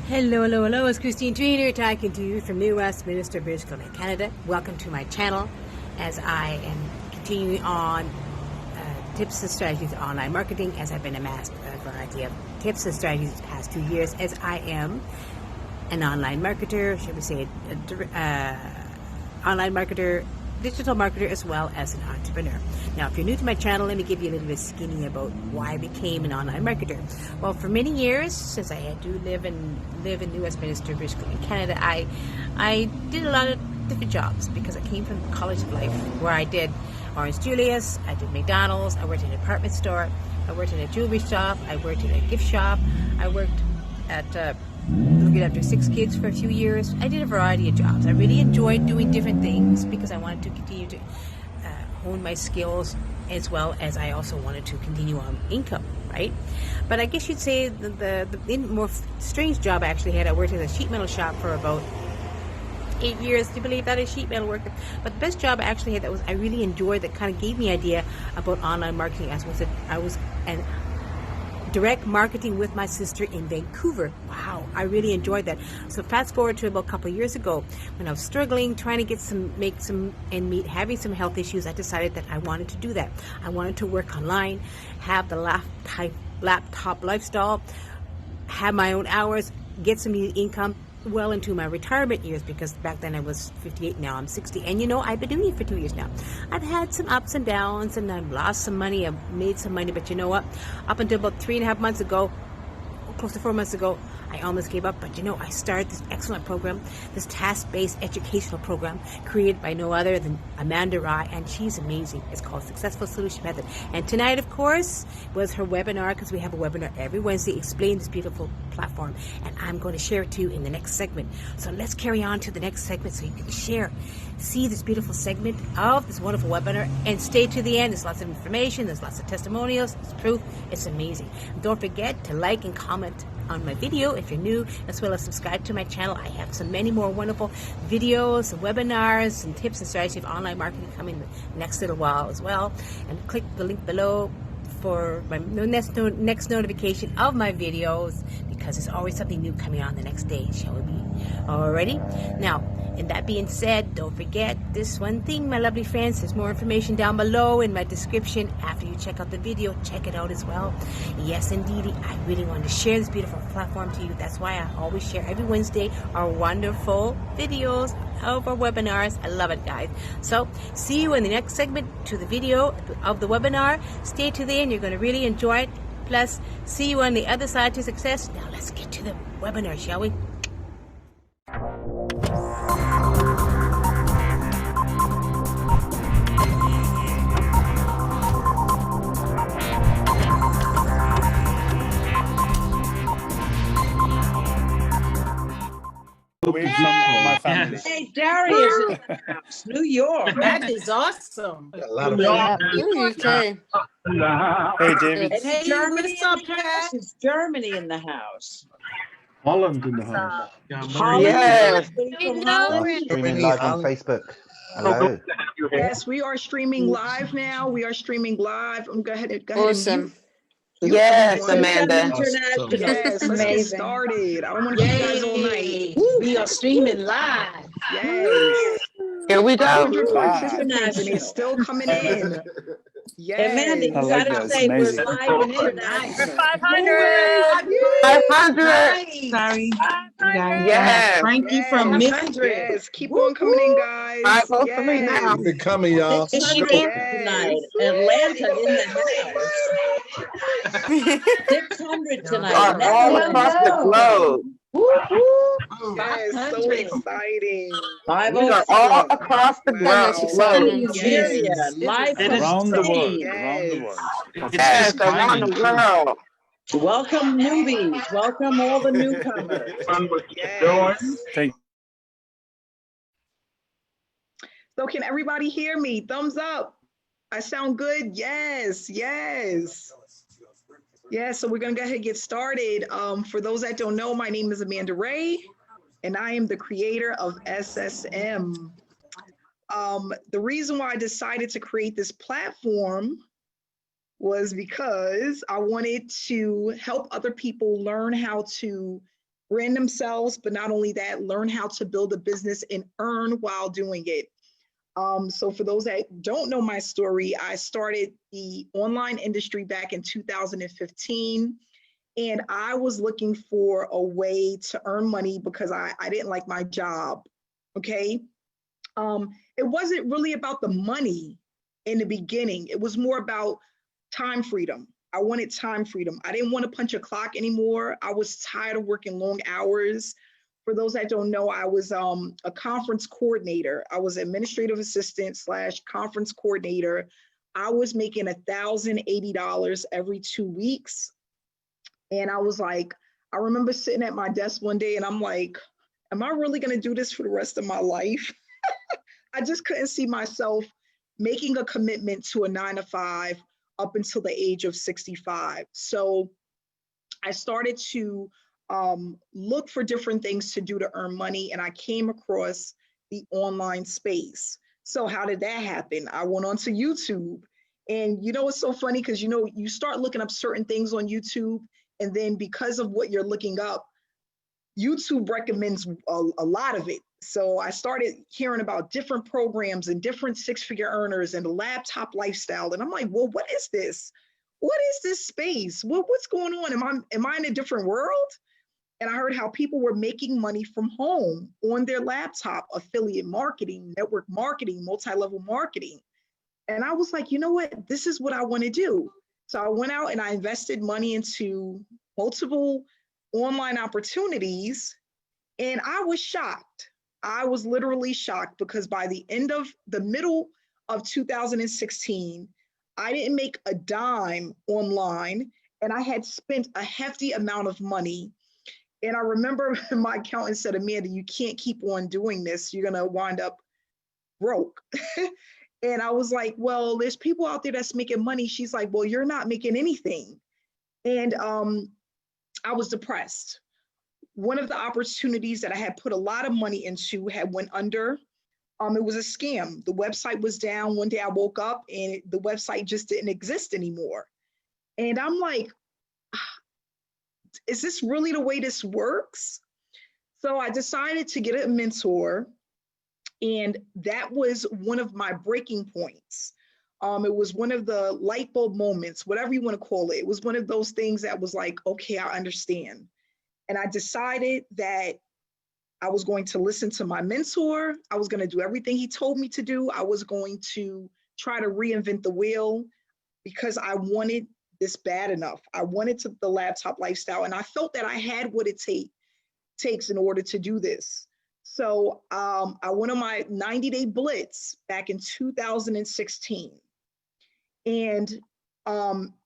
Hello, hello, hello. It's Christine Trainer talking to you from New Westminster, British Columbia, Canada. Welcome to my channel as I am continuing on tips and strategies of online marketing as I've been amassed a variety of tips and strategies the past 2 years as I am an online marketer, should we say online marketer, digital marketer, as well as an entrepreneur. Now, if you're new to my channel, let me give you a little bit of skinny about why I became an online marketer. Well, for many years, since I do live in New Westminster, British Columbia, Canada, I did a lot of different jobs because I came from the college of life where I did Orange Julius, I did McDonald's, I worked in a department store, I worked in a jewelry shop, I worked in a gift shop, I worked at looking after 6 kids for a few years. I did a variety of jobs. I really enjoyed doing different things because I wanted to continue to hone my skills, as well as I also wanted to continue on income, right? But I guess you'd say the more strange job I actually had, I worked in a sheet metal shop for about 8 years. Do you believe that? A sheet metal worker. But the best job I actually had that was I really enjoyed, that kind of gave me idea about online marketing, as was that I was an direct marketing with my sister in Vancouver. Wow, I really enjoyed that. So fast forward to about a couple of years ago, when I was struggling, trying to make some end meet, having some health issues, I decided that I wanted to do that. I wanted to work online, have the laptop lifestyle, have my own hours, get some income well into my retirement years, because back then I was 58, now I'm 60, and you know, I've been doing it for 2 years now. I've had some ups and downs, and I've lost some money, I've made some money, but you know what, up until about 3.5 months ago, close to 4 months ago, I almost gave up. But you know, I started this excellent program, this task-based educational program created by no other than Amanda Wray, and she's amazing. It's called Successful Solution Method. And tonight, of course, was her webinar, because we have a webinar every Wednesday explaining this beautiful platform, and I'm going to share it to you in the next segment. So let's carry on to the next segment so you can see this beautiful segment of this wonderful webinar, and stay to the end. There's lots of information, there's lots of testimonials, there's proof. It's amazing. Don't forget to like and comment on my video if you're new, as well as subscribe to my channel. I have so many more wonderful videos and webinars and tips and strategies of online marketing coming the next little while as well. And click the link below for my next notification of my videos, because there's always something new coming on the next day, shall we be? Alrighty? Now, and that being said, don't forget this one thing, my lovely friends. There's more information down below in my description. After you check out the video, check it out as well. Yes, indeed, I really wanted to share this beautiful platform to you. That's why I always share every Wednesday our wonderful videos of our webinars. I love it, guys. So, see you in the next segment to the video of the webinar. Stay to the end. You're going to really enjoy it. Plus, see you on the other side to success. Now, let's get to the webinar, shall we? My family. Hey, Darius in the house, New York. That is awesome. A lot of Okay. Hey, David. And hey, Germany in the house. It's Germany in the house. Holland in the house. Holland. Yes. From Holland. Streaming live on Facebook. Hello. Yes, we are streaming live now. We are streaming live. Go ahead. Awesome. Yes, Amanda. Yes, let's get started. I don't want to keep you guys all night. We are streaming live. Yes. Here we go. 100 participants, and it's still coming in. Yes. Amanda, you gotta say we're live and tonight. We're 500. 500. Sorry. Yes. Frankie from Michigan. Yes, keep on coming in, guys. 503 now. Keep it coming, y'all. Tonight. Atlanta in the house. 600 tonight. All across the globe. Yes, so exciting. We are all across the globe. Nigeria, live from Around the world. Spain. Around the world. Yes, around the world. Welcome newbies. Welcome all the newcomers. Yes. Thank So can everybody hear me? Thumbs up. I sound good? Yes, yes. Yeah, so we're gonna go ahead and get started. For those that don't know, my name is Amanda Wray, and I am the creator of SSM. The reason why I decided to create this platform was because I wanted to help other people learn how to brand themselves, but not only that, learn how to build a business and earn while doing it. So for those that don't know my story, I started the online industry back in 2015, and I was looking for a way to earn money because I didn't like my job, okay? It wasn't really about the money in the beginning. It was more about time freedom. I wanted time freedom. I didn't want to punch a clock anymore. I was tired of working long hours. For those that don't know, I was a conference coordinator. I was administrative assistant / conference coordinator. I was making $1,080 every 2 weeks. And I was like, I remember sitting at my desk one day and I'm like, am I really going to do this for the rest of my life? I just couldn't see myself making a commitment to a 9-to-5 up until the age of 65. So I started to look for different things to do to earn money, and I came across the online space. So how did that happen? I went onto YouTube, and you know, it's so funny because, you know, you start looking up certain things on YouTube, and then because of what you're looking up, YouTube recommends a lot of it. So I started hearing about different programs and different six-figure earners and the laptop lifestyle. And I'm like, well, what is this? What is this space? What's going on? Am I in a different world? And I heard how people were making money from home on their laptop, affiliate marketing, network marketing, multi-level marketing. And I was like, you know what? This is what I want to do. So I went out and I invested money into multiple online opportunities, and I was shocked. I was literally shocked because by the middle of 2016, I didn't make a dime online, and I had spent a hefty amount of money. And I remember my accountant said, Amanda, you can't keep on doing this. You're going to wind up broke. And I was like, well, there's people out there that's making money. She's like, well, you're not making anything. And I was depressed. One of the opportunities that I had put a lot of money into had went under. It was a scam. The website was down. One day I woke up and the website just didn't exist anymore. And I'm like, is this really the way this works? So I decided to get a mentor, and that was one of my breaking points. It was one of the light bulb moments, whatever you want to call it. It was one of those things that was like, okay, I understand. And I decided that I was going to listen to my mentor. I was going to do everything he told me to do. I was going to try to reinvent the wheel because I wanted this bad enough. I wanted the laptop lifestyle, and I felt that I had what it takes in order to do this. So I went on my 90-day blitz back in 2016. And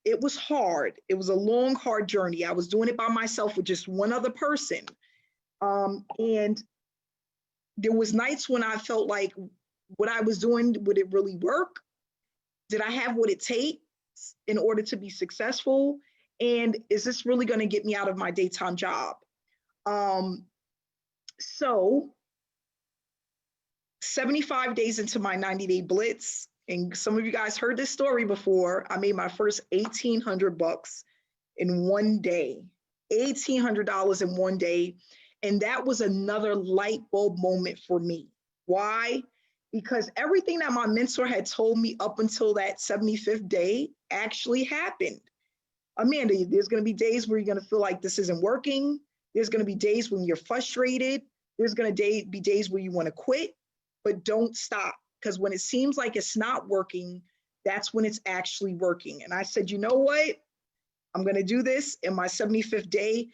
it was hard. It was a long, hard journey. I was doing it by myself with just one other person. And there was nights when I felt like what I was doing, would it really work? Did I have what it takes in order to be successful? And is this really going to get me out of my daytime job? So 75 days into my 90-day blitz, and some of you guys heard this story before, I made my first $1,800 in one day, $1,800 in one day. And that was another light bulb moment for me. Why? Because everything that my mentor had told me up until that 75th day actually happened. Amanda, there's going to be days where you're going to feel like this isn't working. There's going to be days when you're frustrated. There's going to be days where you want to quit, but don't stop. Because when it seems like it's not working, that's when it's actually working. And I said, you know what? I'm going to do this. In my 75th day,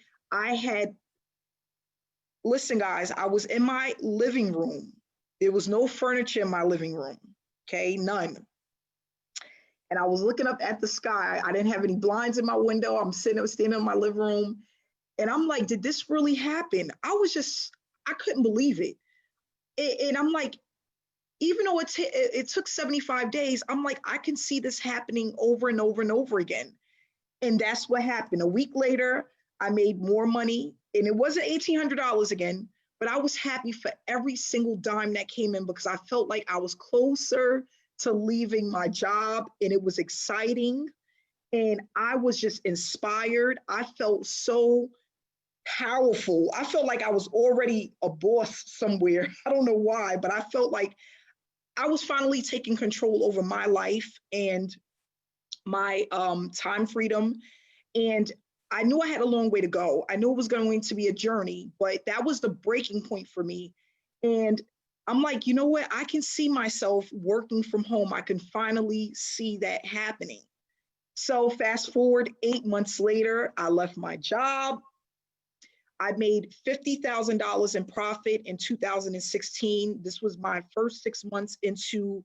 listen, guys, I was in my living room. There was no furniture in my living room, okay? None. And I was looking up at the sky. I didn't have any blinds in my window. I'm standing in my living room. And I'm like, did this really happen? I couldn't believe it. And I'm like, even though it took 75 days, I'm like, I can see this happening over and over and over again. And that's what happened. A week later, I made more money, and it wasn't $1,800 again, but I was happy for every single dime that came in because I felt like I was closer to leaving my job, and it was exciting. And I was just inspired. I felt so powerful. I felt like I was already a boss somewhere. I don't know why, but I felt like I was finally taking control over my life and my time freedom. And I knew I had a long way to go. I knew it was going to be a journey, but that was the breaking point for me. And I'm like, you know what? I can see myself working from home. I can finally see that happening. So fast forward 8 months later, I left my job. I made $50,000 in profit in 2016. This was my first 6 months into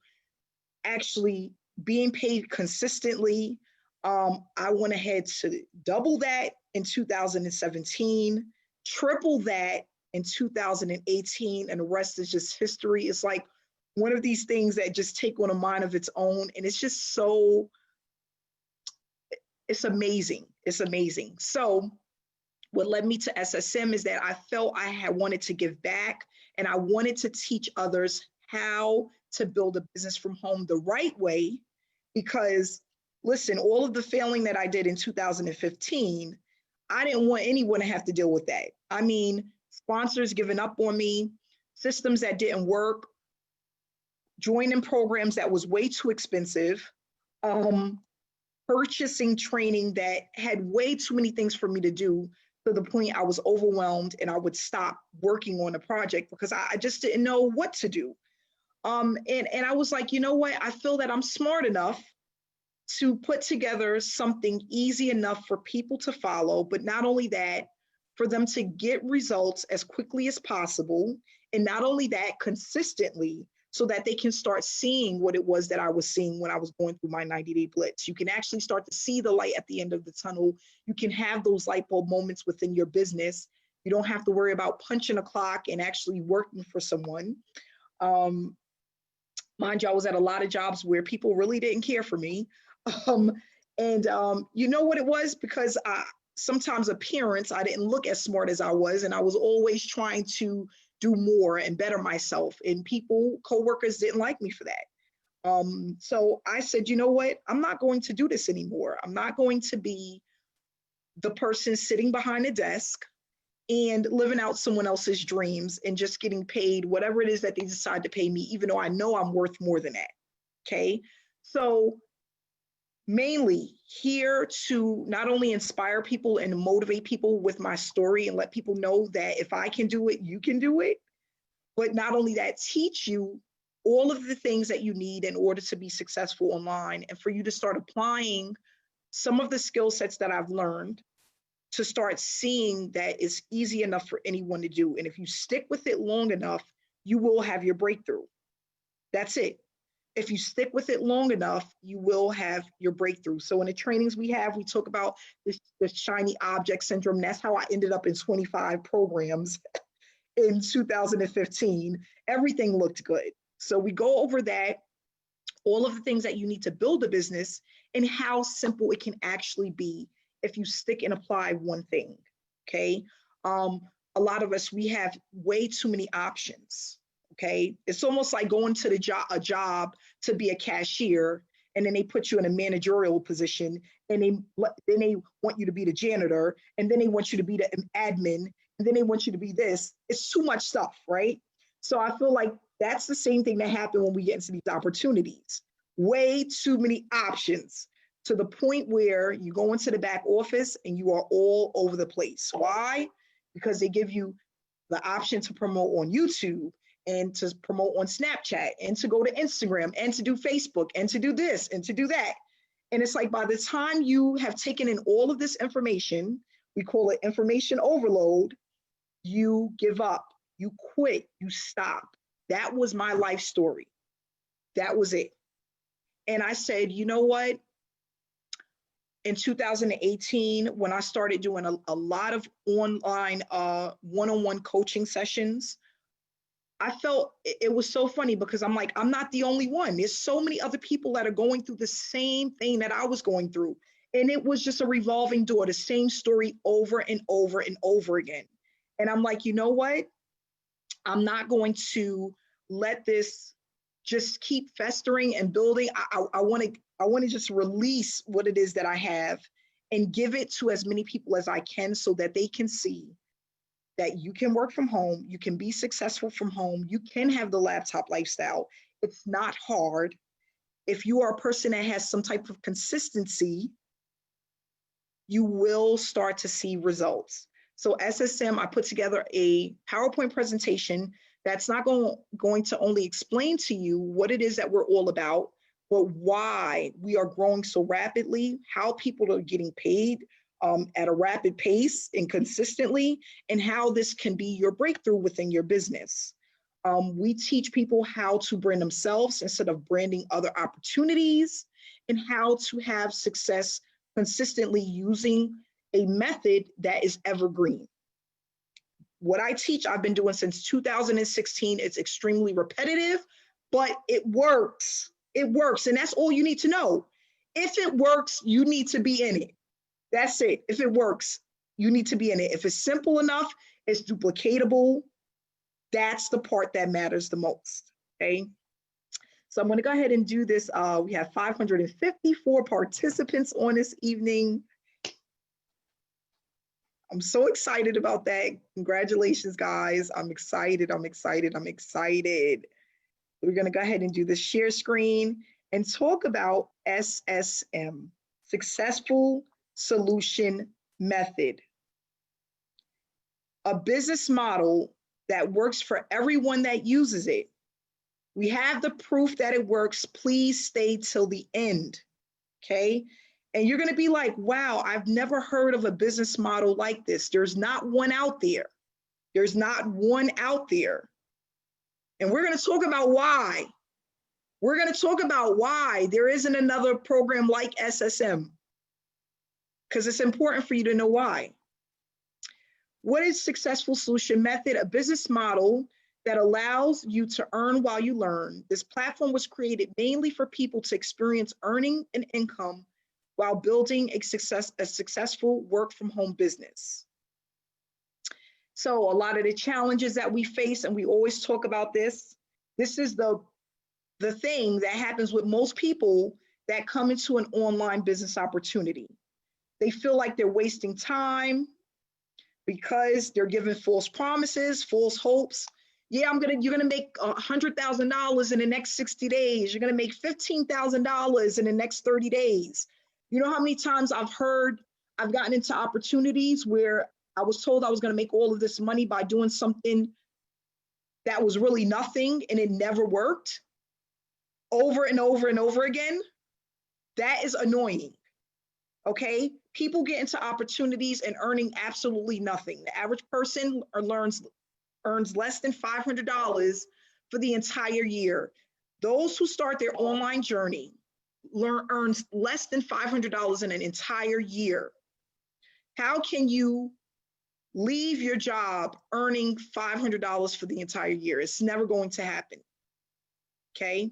actually being paid consistently. I went ahead to double that in 2017, triple that in 2018, and the rest is just history. It's like one of these things that just take on a mind of its own, and it's just so, it's amazing. It's amazing. So what led me to SSM is that I felt I had wanted to give back, and I wanted to teach others how to build a business from home the right way. Because listen, all of the failing that I did in 2015, I didn't want anyone to have to deal with that. I mean, sponsors giving up on me, systems that didn't work, joining programs that was way too expensive, purchasing training that had way too many things for me to do, to the point I was overwhelmed and I would stop working on a project because I just didn't know what to do. And I was like, you know what? I feel that I'm smart enough to put together something easy enough for people to follow, but not only that, for them to get results as quickly as possible. And not only that, consistently, so that they can start seeing what it was that I was seeing when I was going through my 90-day blitz. You can actually start to see the light at the end of the tunnel. You can have those light bulb moments within your business. You don't have to worry about punching a clock and actually working for someone. Mind you, I was at a lot of jobs where people really didn't care for me. You know what it was? Because sometimes appearance, I didn't look as smart as I was, and I was always trying to do more and better myself. And people, coworkers didn't like me for that. So I said, you know what? I'm not going to do this anymore. I'm not going to be the person sitting behind a desk and living out someone else's dreams and just getting paid whatever it is that they decide to pay me, even though I know I'm worth more than that. Okay. So mainly here to not only inspire people and motivate people with my story and let people know that if I can do it, you can do it. But not only that, teach you all of the things that you need in order to be successful online, and for you to start applying some of the skill sets that I've learned to start seeing that it's easy enough for anyone to do. And if you stick with it long enough, you will have your breakthrough. That's it. If you stick with it long enough, you will have your breakthrough. So in the trainings we have, we talk about this shiny object syndrome. That's how I ended up in 25 programs in 2015. Everything looked good. So we go over that, all of the things that you need to build a business and how simple it can actually be if you stick and apply one thing, okay? A lot of us, we have way too many options, okay? It's almost like going to a job to be a cashier, and then they put you in a managerial position, and then they want you to be the janitor, and then they want you to be the admin, and then they want you to be this. It's too much stuff, right? So I feel like that's the same thing that happened when we get into these opportunities. Way too many options, to the point where you go into the back office and you are all over the place. Why? Because they give you the option to promote on YouTube and to promote on Snapchat and to go to Instagram and to do Facebook and to do this and to do that. And it's like, by the time you have taken in all of this information, we call it information overload, you give up, you quit, you stop. That was my life story. That was it. And I said, you know what? In 2018, when I started doing a lot of online one-on-one coaching sessions, I felt it was so funny because I'm like, I'm not the only one. There's so many other people that are going through the same thing that I was going through. And it was just a revolving door, the same story over and over and over again. And I'm like, you know what? I'm not going to let this just keep festering and building. I want to just release what it is that I have and give it to as many people as I can so that they can see that you can work from home, you can be successful from home, you can have the laptop lifestyle. It's not hard. If you are a person that has some type of consistency, you will start to see results. So SSM, I put together a PowerPoint presentation that's not going to only explain to you what it is that we're all about, but why we are growing so rapidly, how people are getting paid at a rapid pace and consistently, and how this can be your breakthrough within your business. We teach people how to brand themselves instead of branding other opportunities, and how to have success consistently using a method that is evergreen. What I teach, I've been doing since 2016. It's extremely repetitive, but it works. It works, and that's all you need to know. If it works, you need to be in it. That's it. If it works, you need to be in it. If it's simple enough, it's duplicatable. That's the part that matters the most, okay? So I'm gonna go ahead and do this. We have 554 participants on this evening. I'm so excited about that. Congratulations, guys. I'm excited, I'm excited, I'm excited. We're gonna go ahead and do the share screen and talk about SSM, Successful Solution Method. A business model that works for everyone that uses it. We have the proof that it works. Please stay till the end, okay? And you're gonna be like, wow, I've never heard of a business model like this. There's not one out there. There's not one out there. And we're gonna talk about why. We're gonna talk about why there isn't another program like SSM, because it's important for you to know why. What is Successful Solution Method? A business model that allows you to earn while you learn. This platform was created mainly for people to experience earning an income while building a successful work from home business. So a lot of the challenges that we face, and we always talk about this is the thing that happens with most people that come into an online business opportunity. They feel like they're wasting time because they're given false promises, false hopes. Yeah, you're gonna make $100,000 in the next 60 days. You're gonna make $15,000 in the next 30 days. You know how many times I've gotten into opportunities where I was told I was gonna make all of this money by doing something that was really nothing, and it never worked over and over and over again. That is annoying, okay? People get into opportunities and earning absolutely nothing. The average person earns less than $500 for the entire year. Those who start their online journey earns less than $500 in an entire year. How can you leave your job earning $500 for the entire year? It's never going to happen, okay?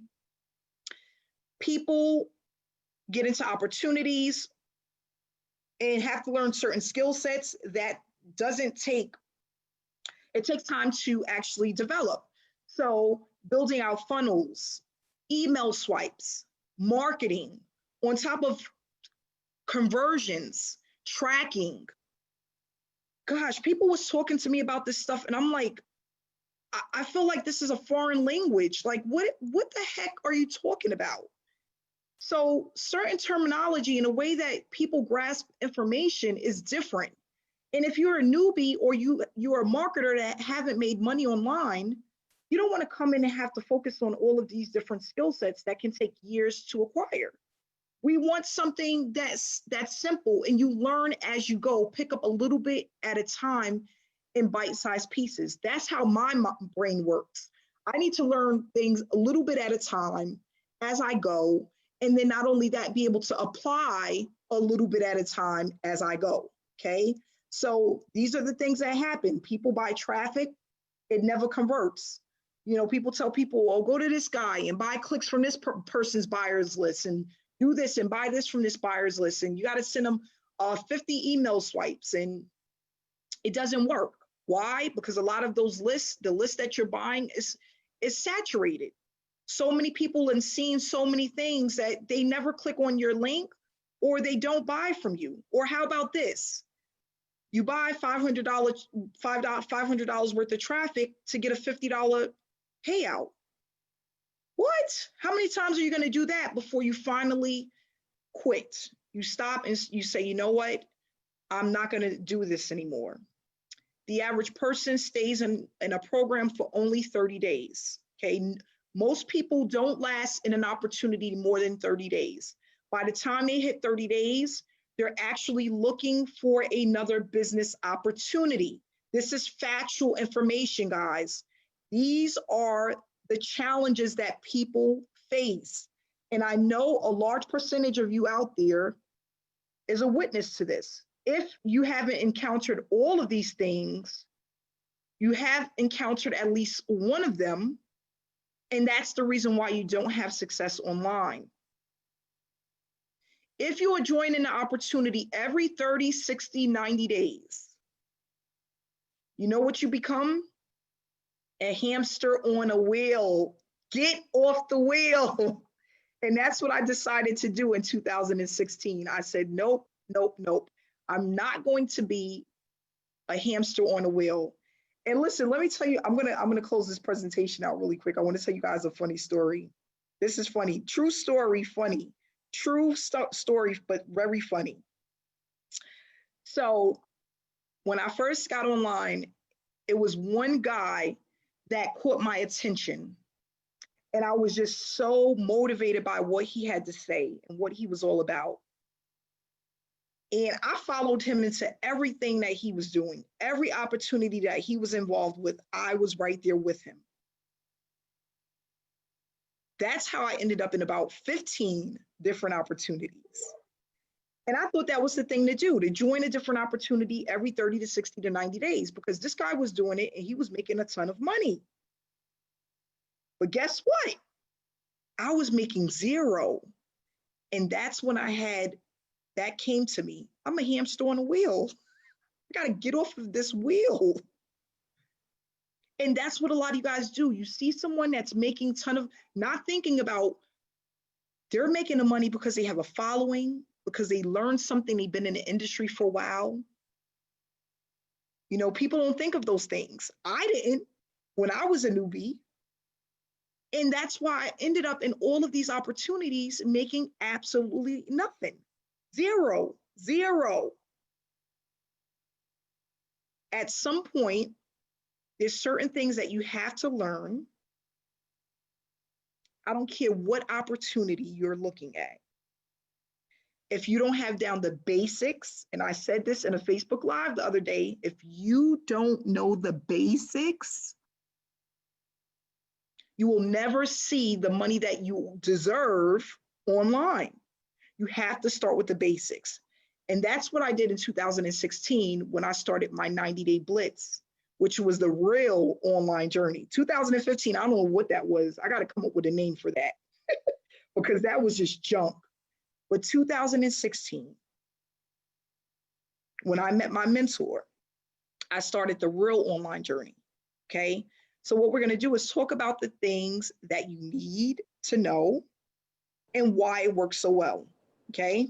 People get into opportunities and have to learn certain skill sets that it takes time to actually develop. So building out funnels, email swipes, marketing, on top of conversions, tracking. Gosh, people was talking to me about this stuff, and I'm like, I feel like this is a foreign language. Like, what the heck are you talking about? So certain terminology and the way that people grasp information is different. And if you're a newbie or you're a marketer that haven't made money online, you don't want to come in and have to focus on all of these different skill sets that can take years to acquire. We want something that's simple, and you learn as you go, pick up a little bit at a time in bite-sized pieces. That's how my brain works. I need to learn things a little bit at a time as I go, and then not only that, be able to apply a little bit at a time as I go, okay? So these are the things that happen. People buy traffic, it never converts. You know, people tell people, oh, go to this guy and buy clicks from this person's buyer's list, and do this and buy this from this buyer's list, and you got to send them 50 email swipes, and it doesn't work. Why? Because a lot of those lists, the list that you're buying is saturated. So many people have seen so many things that they never click on your link, or they don't buy from you. Or how about this? You buy $500 worth of traffic to get a $50 payout. What? How many times are you going to do that before you finally quit? You stop and you say, you know what? I'm not going to do this anymore. The average person stays in a program for only 30 days. Okay. Most people don't last in an opportunity more than 30 days. By the time they hit 30 days, they're actually looking for another business opportunity. This is factual information, guys. These are the challenges that people face. And I know a large percentage of you out there is a witness to this. If you haven't encountered all of these things, you have encountered at least one of them. And that's the reason why you don't have success online. If you are joining the opportunity every 30, 60, 90 days, you know what you become? A hamster on a wheel. Get off the wheel. And that's what I decided to do in 2016. I said, nope, nope, nope. I'm not going to be a hamster on a wheel. And listen, let me tell you, I'm gonna close this presentation out really quick. I want to tell you guys a funny story. This is funny. True story, funny. True story, but very funny. So when I first got online, it was one guy that caught my attention. And I was just so motivated by what he had to say and what he was all about. And I followed him into everything that he was doing. Every opportunity that he was involved with, I was right there with him. That's how I ended up in about 15 different opportunities. And I thought that was the thing to do, to join a different opportunity every 30 to 60 to 90 days, because this guy was doing it and he was making a ton of money. But guess what? I was making zero. And that's when that came to me. I'm a hamster on a wheel. I got to get off of this wheel. And that's what a lot of you guys do. You see someone that's making not thinking about, they're making the money because they have a following, because they learned something, they've been in the industry for a while. You know, people don't think of those things. I didn't when I was a newbie. And that's why I ended up in all of these opportunities making absolutely nothing. Zero. At some point, there's certain things that you have to learn. I don't care what opportunity you're looking at. If you don't have down the basics, and I said this in a Facebook Live the other day, if you don't know the basics, you will never see the money that you deserve online. You have to start with the basics. And that's what I did in 2016 when I started my 90-day blitz, which was the real online journey. 2015, I don't know what that was. I got to come up with a name for that because that was just junk. But 2016, when I met my mentor, I started the real online journey, okay? So what we're gonna do is talk about the things that you need to know and why it works so well, okay?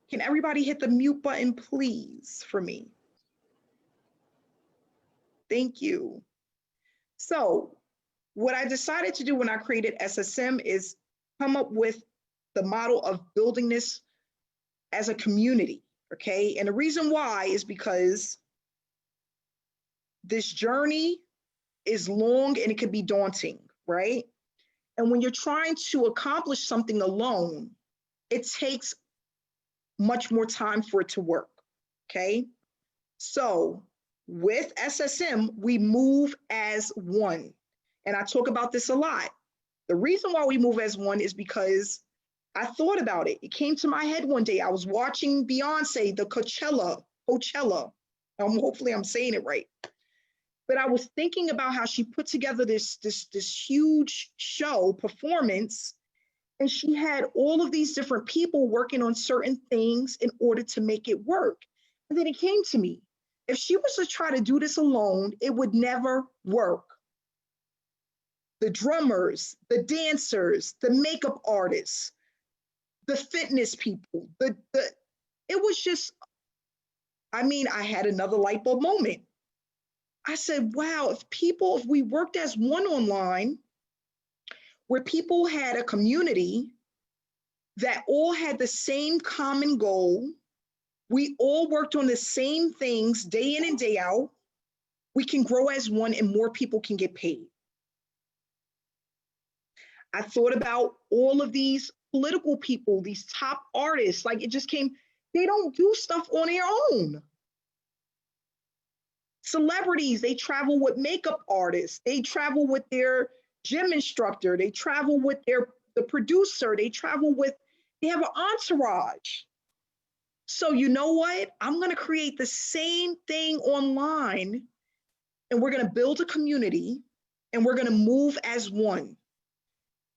Can everybody hit the mute button, please, for me? Thank you. So what I decided to do when I created SSM is come up with the model of building this as a community, okay? And the reason why is because this journey is long and it could be daunting, right? And when you're trying to accomplish something alone, it takes much more time for it to work, okay? So with SSM, we move as one. And I talk about this a lot. The reason why we move as one is because I thought about it. It came to my head one day. I was watching Beyonce, the Coachella. Hopefully I'm saying it right. But I was thinking about how she put together this huge show performance, and she had all of these different people working on certain things in order to make it work. And then it came to me, if she was to try to do this alone, it would never work. The drummers, the dancers, the makeup artists, the fitness people, it was just, I mean, I had another light bulb moment. I said, wow, if we worked as one online, where people had a community that all had the same common goal, we all worked on the same things day in and day out, we can grow as one and more people can get paid. I thought about all of these political people, these top artists, like it just came, they don't do stuff on their own. Celebrities, they travel with makeup artists, they travel with their gym instructor, they travel with the producer, they have an entourage. So you know what? I'm gonna create the same thing online, and we're gonna build a community, and we're gonna move as one.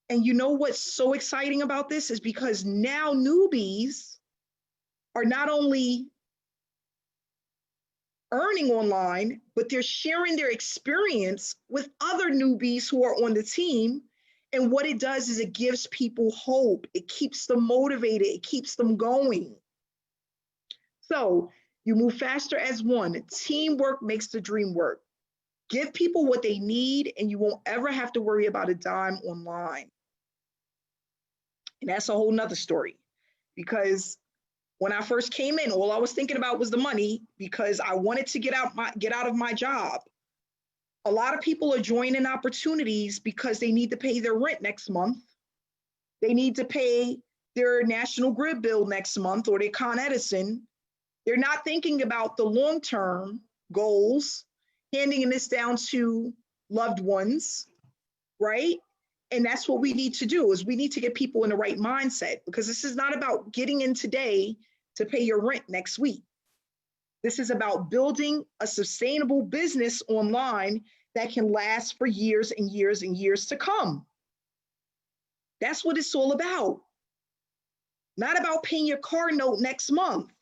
And you know what's so exciting about this is because now newbies are not only earning online, but they're sharing their experience with other newbies who are on the team. And what it does is it gives people hope. It keeps them motivated. It keeps them going. So you move faster as one. Teamwork makes the dream work. Give people what they need, and you won't ever have to worry about a dime online. And that's a whole nother story, because when I first came in, all I was thinking about was the money, because I wanted to get out of my job. A lot of people are joining opportunities because they need to pay their rent next month. They need to pay their National Grid bill next month, or their Con Edison. They're not thinking about the long-term goals, handing this down to loved ones, right? And that's what we need to do, is we need to get people in the right mindset, because this is not about getting in today to pay your rent next week. This is about building a sustainable business online that can last for years and years and years to come. That's what it's all about. Not about paying your car note next month.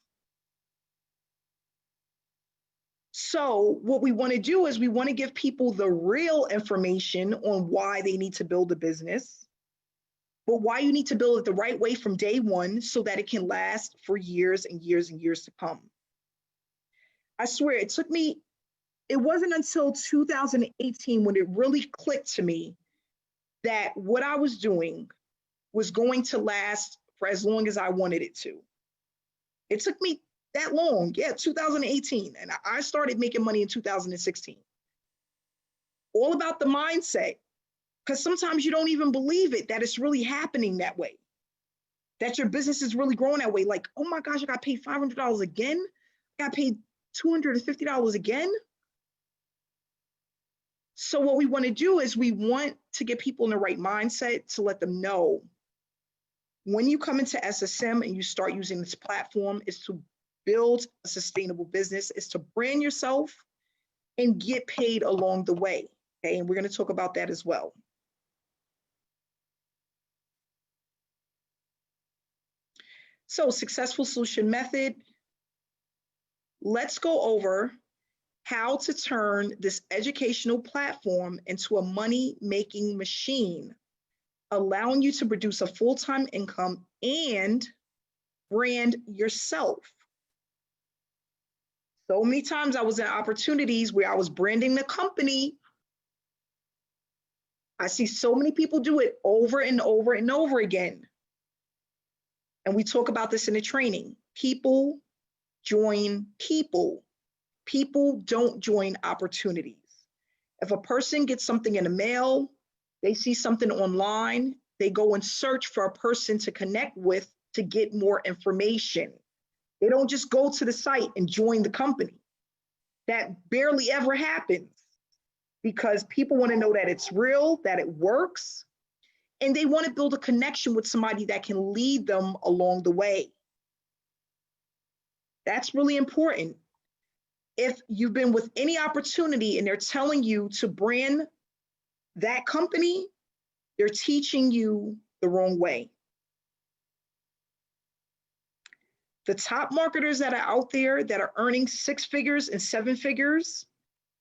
So what we want to do is we want to give people the real information on why they need to build a business, but why you need to build it the right way from day one so that it can last for years and years and years to come. I swear it wasn't until 2018 when it really clicked to me that what I was doing was going to last for as long as I wanted it to. It took me that long, 2018. And I started making money in 2016. All about the mindset, because sometimes you don't even believe it, that it's really happening that way, that your business is really growing that way. Like, oh my gosh, I got paid $500 again. I got paid $250 again. So what we want to do is we want to get people in the right mindset to let them know when you come into SSM and you start using this platform is to build a sustainable business, is to brand yourself and get paid along the way. Okay, and we're going to talk about that as well. So, successful solution method. Let's go over how to turn this educational platform into a money-making machine, allowing you to produce a full-time income and brand yourself. So many times I was in opportunities where I was branding the company. I see so many people do it over and over and over again. And we talk about this in the training. People join people. People don't join opportunities. If a person gets something in the mail, they see something online, they go and search for a person to connect with to get more information. They don't just go to the site and join the company. That barely ever happens, because people want to know that it's real, that it works, and they want to build a connection with somebody that can lead them along the way. That's really important. If you've been with any opportunity and they're telling you to brand that company, they're teaching you the wrong way. The top marketers that are out there that are earning 6 figures and 7 figures,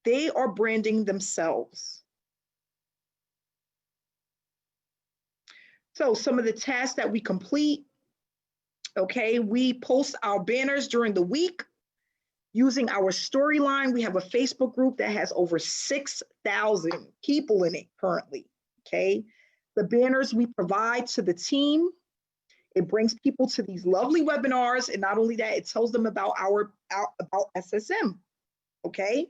they are branding themselves. So some of the tasks that we complete, Okay, we post our banners during the week using our storyline. We have a Facebook group that has over 6,000 people in it currently. Okay, the banners we provide to the team, it brings people to these lovely webinars, and not only that, it tells them about about SSM. Okay,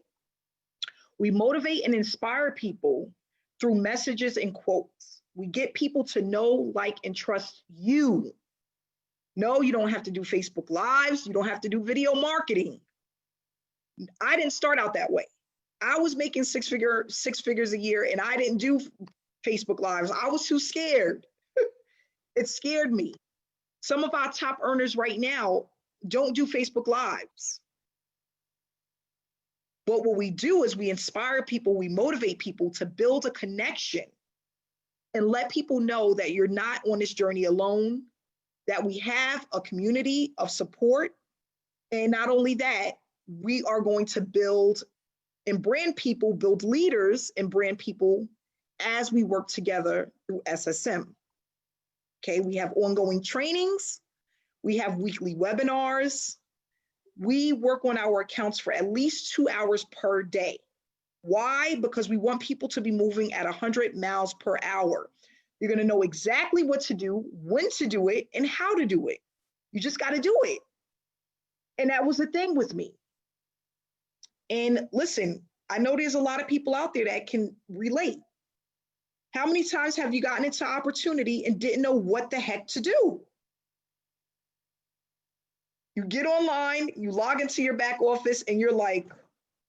we motivate and inspire people through messages and quotes. We get people to know, like, and trust you. No, you don't have to do Facebook Lives. You don't have to do video marketing. I didn't start out that way. I was making six figures a year, and I didn't do Facebook Lives. I was too scared. It scared me. Some of our top earners right now don't do Facebook Lives. But what we do is we inspire people, we motivate people to build a connection and let people know that you're not on this journey alone, that we have a community of support. And not only that, we are going to build and brand people, build leaders and brand people as we work together through SSM. Okay, we have ongoing trainings. We have weekly webinars. We work on our accounts for at least 2 hours per day. Why? Because we want people to be moving at 100 miles per hour. You're going to know exactly what to do, when to do it, and how to do it. You just got to do it. And that was the thing with me. And listen, I know there's a lot of people out there that can relate. How many times have you gotten into opportunity and didn't know what the heck to do? You get online, you log into your back office, and you're like,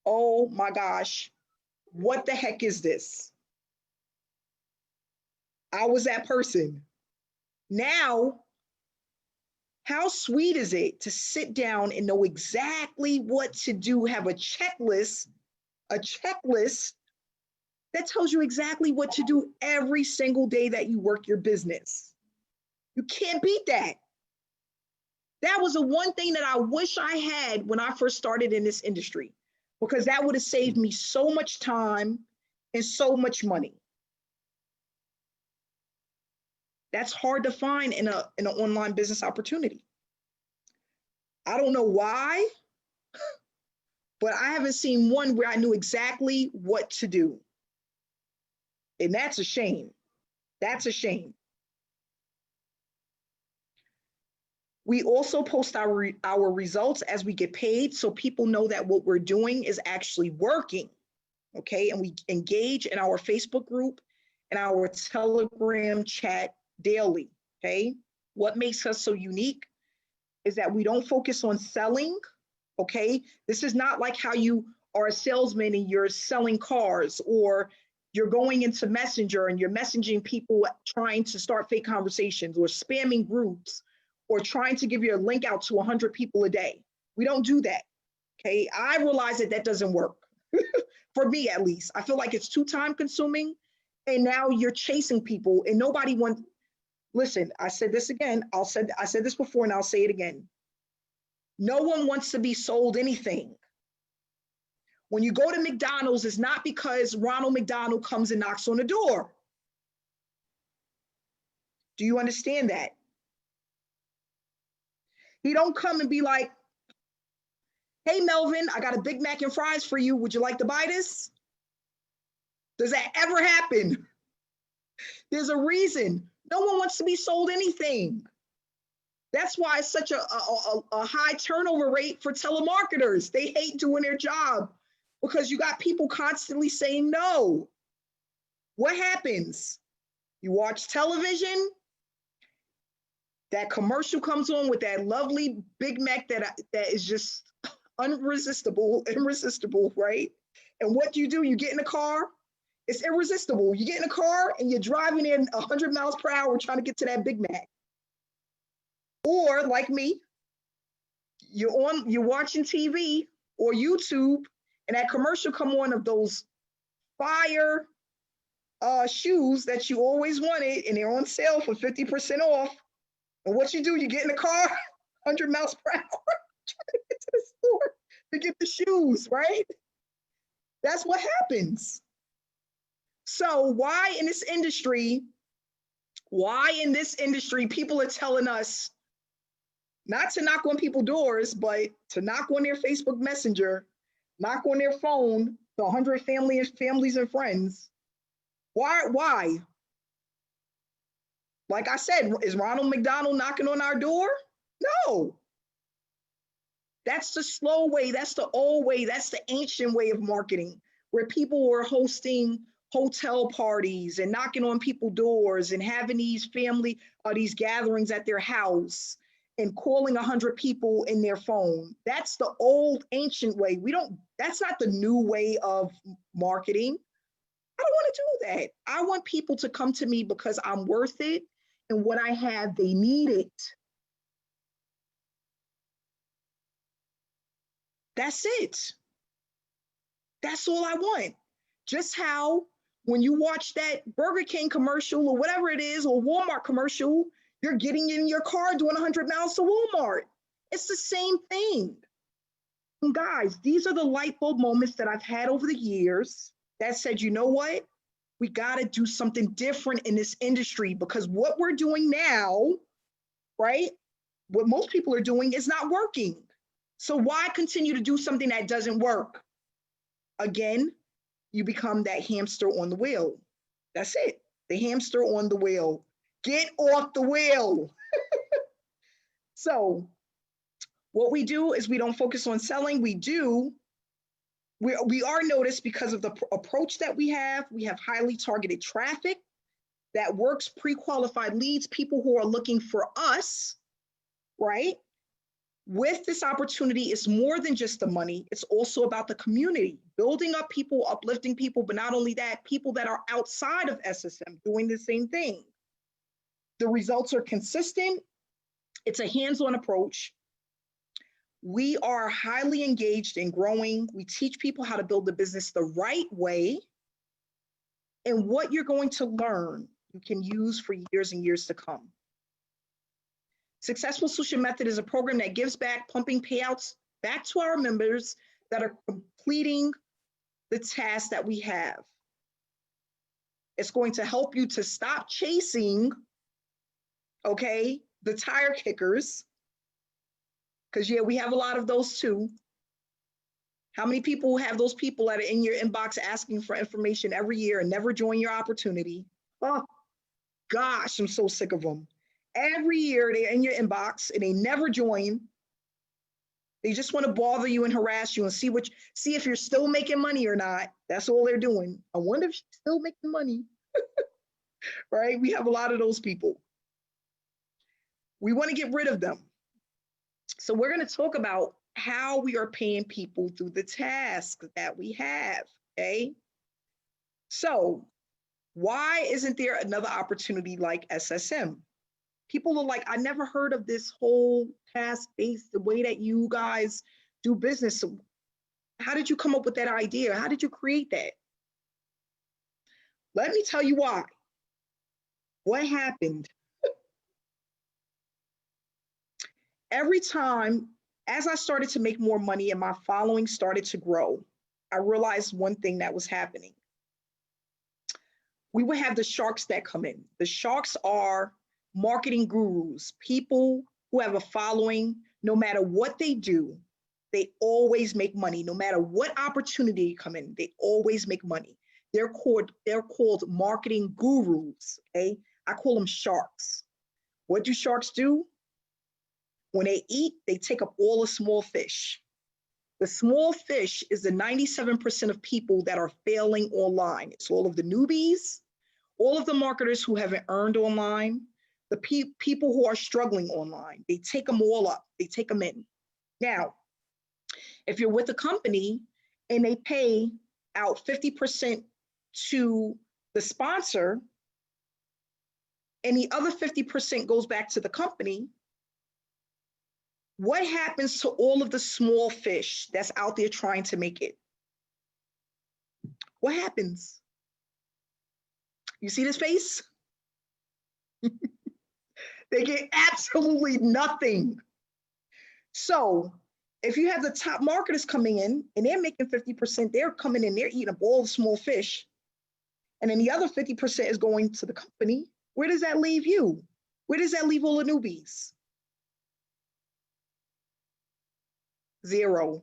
oh my gosh, what the heck is this? I was that person. Now, how sweet is it to sit down and know exactly what to do, have a checklist that tells you exactly what to do every single day that you work your business. You can't beat that. That was the one thing that I wish I had when I first started in this industry, because that would have saved me so much time and so much money. That's hard to find in an online business opportunity. I don't know why, but I haven't seen one where I knew exactly what to do. And that's a shame. That's a shame. We also post our results as we get paid, so people know that what we're doing is actually working, okay? And we engage in our Facebook group and our Telegram chat daily, okay? What makes us so unique is that we don't focus on selling, okay? This is not like how you are a salesman and you're selling cars, or you're going into Messenger and you're messaging people trying to start fake conversations, or spamming groups, or trying to give your link out to 100 people a day. We don't do that, okay? I realize that that doesn't work, for me at least. I feel like it's too time consuming, and now you're chasing people and nobody wants, listen, I said this again, I said this before and I'll say it again. No one wants to be sold anything. When you go to McDonald's, it's not because Ronald McDonald comes and knocks on the door. Do you understand that? He don't come and be like, hey, Melvin, I got a Big Mac and fries for you. Would you like to buy this? Does that ever happen? There's a reason. No one wants to be sold anything. That's why it's such a high turnover rate for telemarketers. They hate doing their job because you got people constantly saying no. What happens? You watch television, that commercial comes on with that lovely Big Mac that is just irresistible, right? And what do? You get in a car, it's irresistible. You get in a car and you're driving in 100 miles per hour trying to get to that Big Mac. Or like me, you're watching TV or YouTube, and that commercial come on of those fire shoes that you always wanted, and they're on sale for 50% off. And what you do, you get in the car, 100 miles per hour, trying to get to the store to get the shoes, right? That's what happens. So why in this industry, people are telling us not to knock on people's doors, but to knock on their Facebook Messenger, knock on their phone, the 100 families and friends. Why? Like I said, is Ronald McDonald knocking on our door? No. That's the slow way. That's the old way. That's the ancient way of marketing, where people were hosting hotel parties and knocking on people's doors and having these these gatherings at their house and calling 100 people in their phone. That's the old ancient way. That's not the new way of marketing. I don't want to do that. I want people to come to me because I'm worth it, and what I have, they need it. That's it. That's all I want. Just how when you watch that Burger King commercial or whatever it is, or Walmart commercial, you're getting in your car doing 100 miles to Walmart. It's the same thing. And guys, these are the light bulb moments that I've had over the years that said, you know what? We got to do something different in this industry, because what we're doing now, right? What most people are doing is not working. So why continue to do something that doesn't work? Again, you become that hamster on the wheel. That's it. The hamster on the wheel. Get off the wheel. So what we do is we don't focus on selling. We are noticed because of the approach that we have. We have highly targeted traffic that works, pre-qualified leads, people who are looking for us, right? With this opportunity, it's more than just the money. It's also about the community, building up people, uplifting people, but not only that, people that are outside of SSM doing the same thing. The results are consistent. It's a hands-on approach. We are highly engaged in growing. We teach people how to build the business the right way. And what you're going to learn, you can use for years and years to come. Successful Solution Method is a program that gives back, pumping payouts back to our members that are completing the tasks that we have. It's going to help you to stop chasing, okay, the tire kickers, because yeah, we have a lot of those too. How many people have those people that are in your inbox asking for information every year and never join your opportunity? Oh, gosh, I'm so sick of them. Every year they're in your inbox and they never join. They just want to bother you and harass you and see if you're still making money or not. That's all they're doing. I wonder if she's still making money. Right? We have a lot of those people. We want to get rid of them. So we're going to talk about how we are paying people through the tasks that we have. Okay. So why isn't there another opportunity like SSM? People are like, I never heard of this whole task-based, the way that you guys do business. So how did you come up with that idea? How did you create that? Let me tell you why. What happened? Every time, as I started to make more money and my following started to grow, I realized one thing that was happening. We would have the sharks that come in. The sharks are marketing gurus, people who have a following. No matter what they do, they always make money. No matter what opportunity come in, they always make money. They're called marketing gurus, okay? I call them sharks. What do sharks do? When they eat, they take up all the small fish. The small fish is the 97% of people that are failing online. It's all of the newbies, all of the marketers who haven't earned online, the people who are struggling online. They take them all up. They take them in. Now, if you're with a company and they pay out 50% to the sponsor and the other 50% goes back to the company, what happens to all of the small fish that's out there trying to make it? What happens? You see this face? They get absolutely nothing. So if you have the top marketers coming in and they're making 50%, they're coming in, they're eating up all the small fish. And then the other 50% is going to the company. Where does that leave you? Where does that leave all the newbies? 0.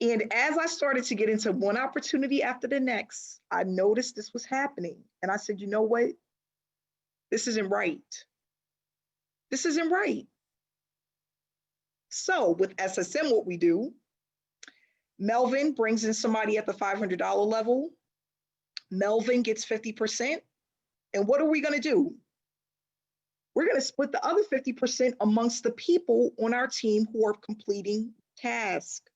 And as I started to get into one opportunity after the next, I noticed this was happening. And I said, you know what? This isn't right. This isn't right. So with SSM, what we do, Melvin brings in somebody at the $500 level. Melvin gets 50%. And what are we going to do? We're going to split the other 50% amongst the people on our team who are completing tasks.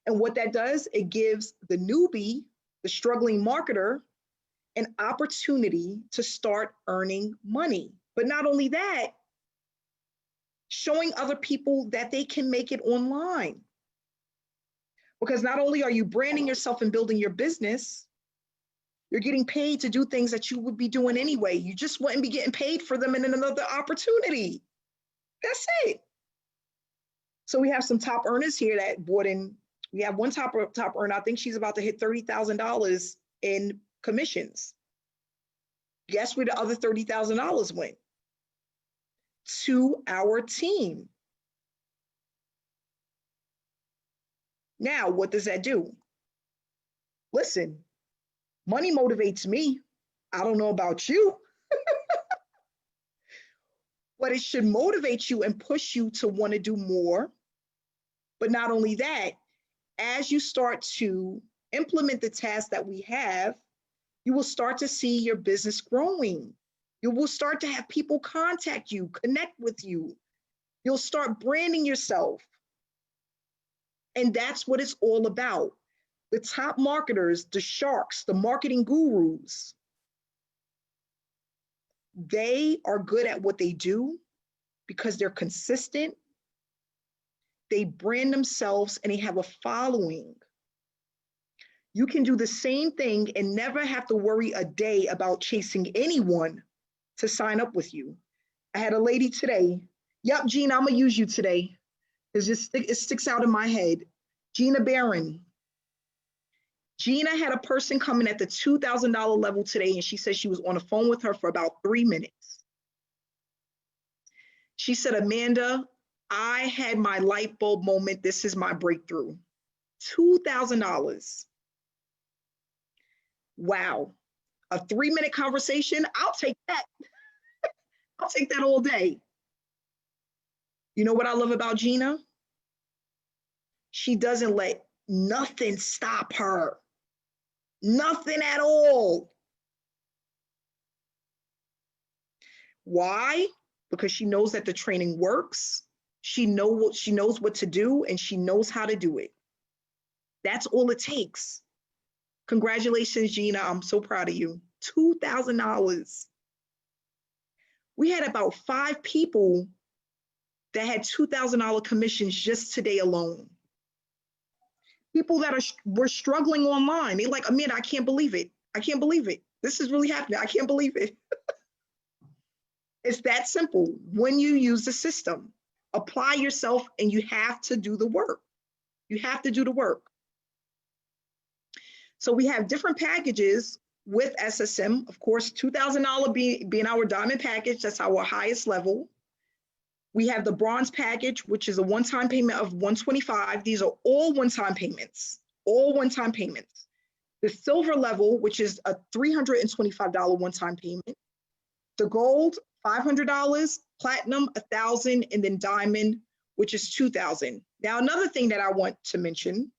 And what that does, it gives the newbie, the struggling marketer, an opportunity to start earning money. But not only that, showing other people that they can make it online. Because not only are you branding yourself and building your business, you're getting paid to do things that you would be doing anyway. You just wouldn't be getting paid for them in another opportunity. That's it. So we have some top earners here that bought in. We have one top earner. I think she's about to hit $30,000 in commissions. Guess where the other $30,000 went? To our team. Now, what does that do? Listen, money motivates me. I don't know about you. But it should motivate you and push you to want to do more. But not only that, as you start to implement the tasks that we have, you will start to see your business growing. You will start to have people contact you, connect with you. You'll start branding yourself. And that's what it's all about. The top marketers, the sharks, the marketing gurus, they are good at what they do because they're consistent. They brand themselves and they have a following. You can do the same thing and never have to worry a day about chasing anyone to sign up with you. I had a lady today. Yep, Gina, I'm gonna use you today. It sticks out in my head. Gina Barron. Gina had a person coming at the $2,000 level today, and she said she was on the phone with her for about 3 minutes. She said, Amanda, I had my light bulb moment. This is my breakthrough. $2,000. Wow. A 3-minute conversation. I'll take that. I'll take that all day. You know what I love about Gina? She doesn't let nothing stop her. Nothing at all. Why? Because she knows that the training works. She knows what to do, and she knows how to do it. That's all it takes. Congratulations, Gina. I'm so proud of you. $2,000. We had about 5 people that had $2,000 commissions just today alone. People that were struggling online. They're like, Amanda, I can't believe it. I can't believe it. This is really happening. I can't believe it. It's that simple. When you use the system, apply yourself, and you have to do the work. You have to do the work. So we have different packages with SSM. Of course, $2,000 being our diamond package. That's our highest level. We have the bronze package, which is a one-time payment of $125. These are all one-time payments, all one-time payments. The silver level, which is a $325 one-time payment. The gold, $500, platinum, $1,000, and then diamond, which is $2,000. Now, another thing that I want to mention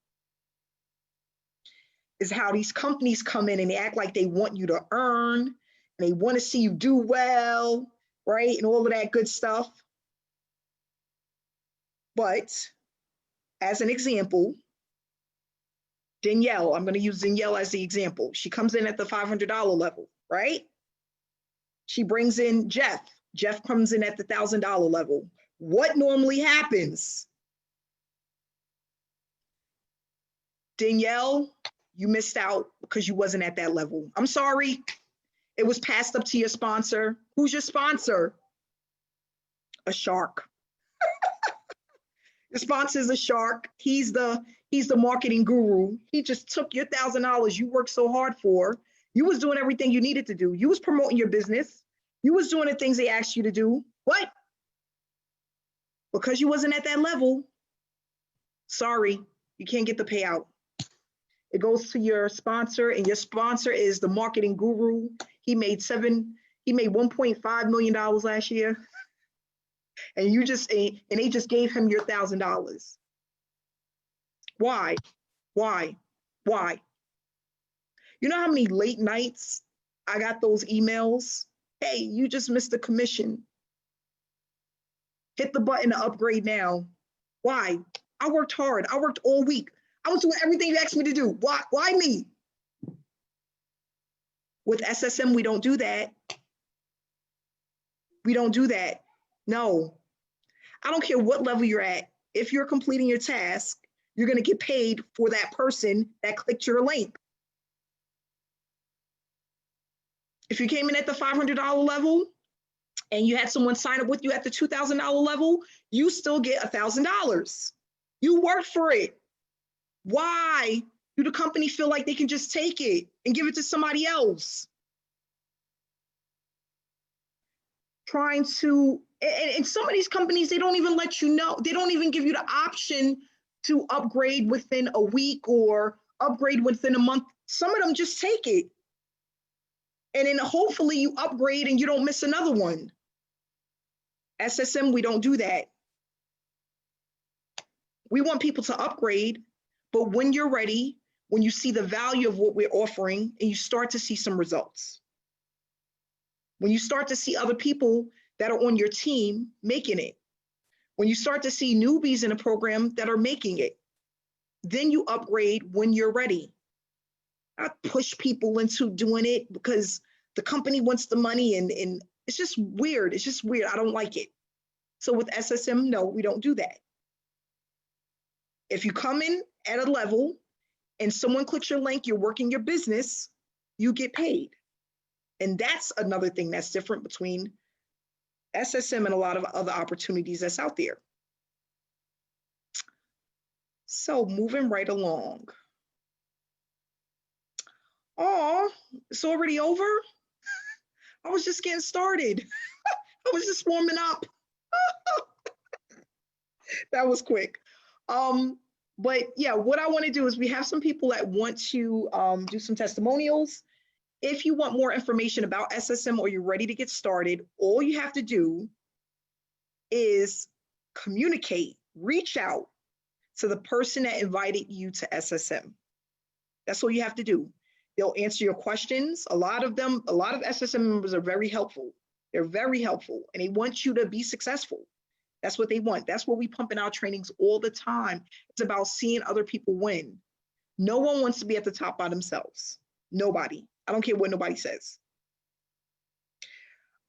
is how these companies come in and they act like they want you to earn, and they want to see you do well, right? And all of that good stuff. But as an example, Danielle, I'm going to use Danielle as the example. She comes in at the $500 level, right? She brings in Jeff. Jeff comes in at the $1,000 level. What normally happens? Danielle, you missed out because you wasn't at that level. I'm sorry. It was passed up to your sponsor. Who's your sponsor? A shark. The sponsor is a shark. He's the marketing guru. He just took your $1,000 you worked so hard for. You was doing everything you needed to do. You was promoting your business. You was doing the things they asked you to do. But Because you wasn't at that level, sorry, you can't get the payout. It goes to your sponsor, and your sponsor is the marketing guru. He made $1.5 million last year. And they just gave him your $1,000. Why? Why? Why? You know how many late nights I got those emails? Hey, you just missed the commission. Hit the button to upgrade now. Why? I worked hard. I worked all week. I was doing everything you asked me to do. Why me? With SSM, we don't do that. We don't do that. No. I don't care what level you're at. If you're completing your task, you're going to get paid for that person that clicked your link. If you came in at the $500 level and you had someone sign up with you at the $2,000 level, you still get $1,000. You worked for it. Why do the company feel like they can just take it and give it to somebody else? Trying to, and some of these companies, they don't even let you know. They don't even give you the option to upgrade within a week or upgrade within a month. Some of them just take it. And then hopefully you upgrade and you don't miss another one. SSM, we don't do that. We want people to upgrade, but when you're ready, when you see the value of what we're offering and you start to see some results, when you start to see other people that are on your team making it, when you start to see newbies in a program that are making it, then you upgrade when you're ready. Not push people into doing it because the company wants the money and it's just weird. It's just weird. I don't like it. So with SSM, no, we don't do that. If you come in at a level and someone clicks your link, you're working your business, you get paid. And that's another thing that's different between SSM and a lot of other opportunities that's out there. So moving right along. Oh, it's already over? I was just getting started. I was just warming up. That was quick. But yeah, what I want to do is we have some people that want to do some testimonials. If you want more information about SSM or you're ready to get started, all you have to do is communicate, reach out to the person that invited you to SSM. That's all you have to do. They'll answer your questions. A lot of SSM members are very helpful. They're very helpful and they want you to be successful. That's what they want. That's what we pump in our trainings all the time. It's about seeing other people win. No one wants to be at the top by themselves. Nobody. I don't care what nobody says.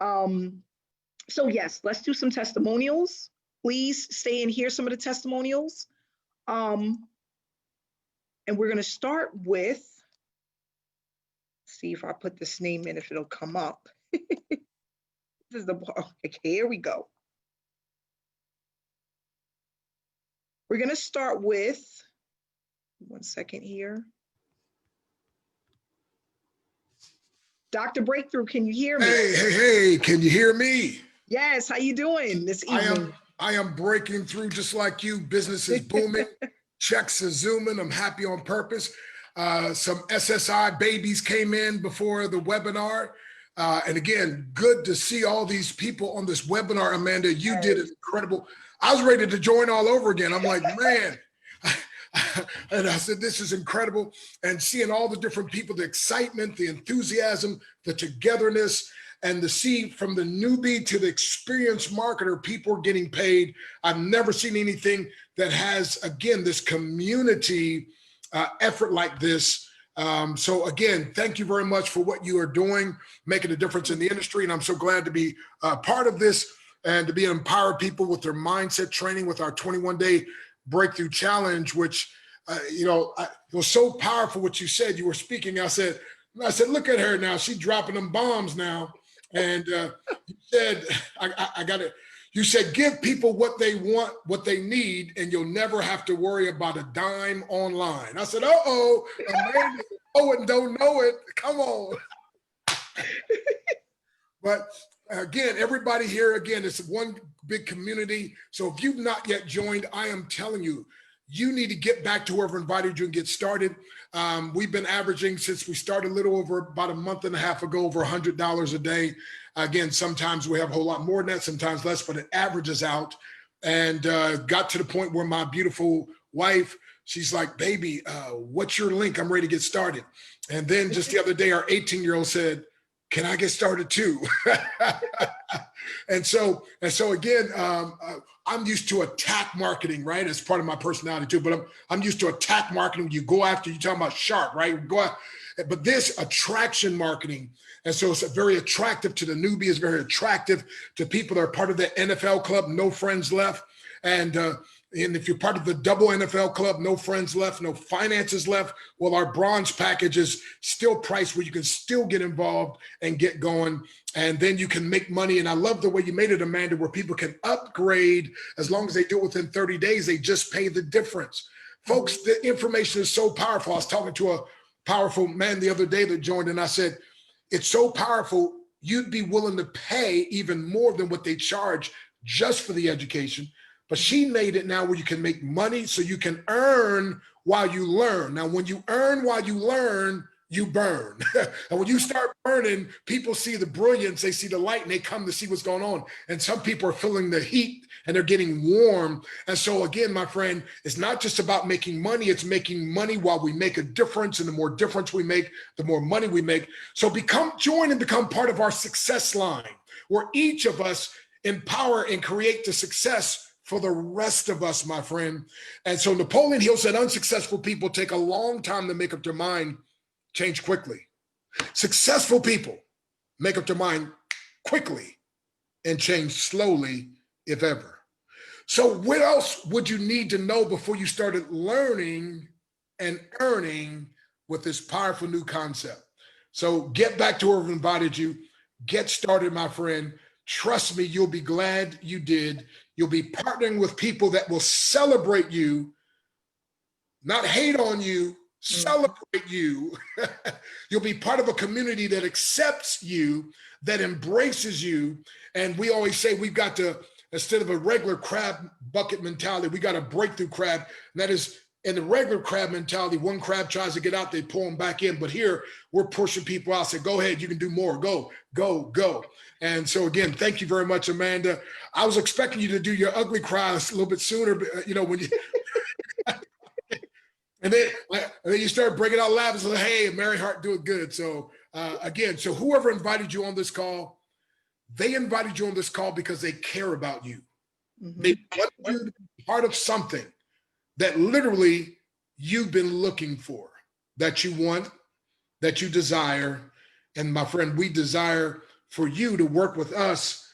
So yes, let's do some testimonials. Please stay and hear some of the testimonials. And we're going to start with, see if I put this name in, if it'll come up. This is the, okay, here we go. We're going to start with, one second here. Dr. Breakthrough, can you hear me? Hey, can you hear me? Yes, how you doing this evening? I am breaking through just like you. Business is booming, checks are zooming. I'm happy on purpose. Some SSI babies came in before the webinar. And again, good to see all these people on this webinar. Amanda, you did it incredible. I was ready to join all over again. I'm like, man. And I said, this is incredible. And seeing all the different people, the excitement, the enthusiasm, the togetherness, and the see from the newbie to the experienced marketer, people are getting paid. I've never seen anything that has, again, this community effort like this. So again, thank you very much for what you are doing, making a difference in the industry. And I'm so glad to be part of this and to be empower people with their mindset training with our 21-day breakthrough challenge, which, it was so powerful what you said. You were speaking. I said, look at her now. She's dropping them bombs now. And you said, I got it. You said, give people what they want, what they need, and you'll never have to worry about a dime online. I said, uh-oh, Amanda, know it and don't know it. Come on. But again, everybody here, again, it's one big community. So if you've not yet joined, I am telling you, you need to get back to whoever invited you and get started. We've been averaging since we started a little over about a month and a half ago, over $100 a day. Again, sometimes we have a whole lot more than that, sometimes less, but it averages out. And got to the point where my beautiful wife, she's like, baby, what's your link? I'm ready to get started. And then just the other day, our 18-year-old said, can I get started too? and so again, I'm used to attack marketing, right? It's part of my personality too, but I'm used to attack marketing. You go after, you're talking about sharp, right? Go out, but this attraction marketing. And so it's very attractive to the newbie, it's very attractive to people that are part of the NFL club, no friends left. And if you're part of the double NFL club, no friends left, no finances left, well, our bronze package is still priced where you can still get involved and get going. And then you can make money. And I love the way you made it, Amanda, where people can upgrade as long as they do it within 30 days, they just pay the difference. Folks, the information is so powerful. I was talking to a powerful man the other day that joined, and I said, it's so powerful, you'd be willing to pay even more than what they charge just for the education. But she made it now where you can make money so you can earn while you learn. Now, when you earn while you learn, you burn. And when you start burning, people see the brilliance, they see the light, and they come to see what's going on. And some people are feeling the heat and they're getting warm. And so again, my friend, it's not just about making money, it's making money while we make a difference. And the more difference we make, the more money we make. So join and become part of our success line, where each of us empower and create the success for the rest of us, my friend. And so Napoleon Hill said, unsuccessful people take a long time to make up their mind, change quickly. Successful people make up their mind quickly and change slowly, if ever. So what else would you need to know before you started learning and earning with this powerful new concept? So get back to whoever invited you. Get started, my friend. Trust me, you'll be glad you did. You'll be partnering with people that will celebrate you, not hate on you, celebrate you. You'll be part of a community that accepts you, that embraces you. And we always say we've got to, instead of a regular crab bucket mentality, we got a breakthrough crab. And that is, in the regular crab mentality, one crab tries to get out, they pull them back in. But here, we're pushing people out, say, go ahead, you can do more, go, go, go. And so again, thank you very much, Amanda. I was expecting you to do your ugly cry a little bit sooner, but, you know, when you, and then you start breaking out laughing, like, hey, Mary Hart doing good. So again, so whoever invited you on this call, they invited you on this call because they care about you. They want you to be part of something that literally you've been looking for, that you want, that you desire. And my friend, we desire for you to work with us.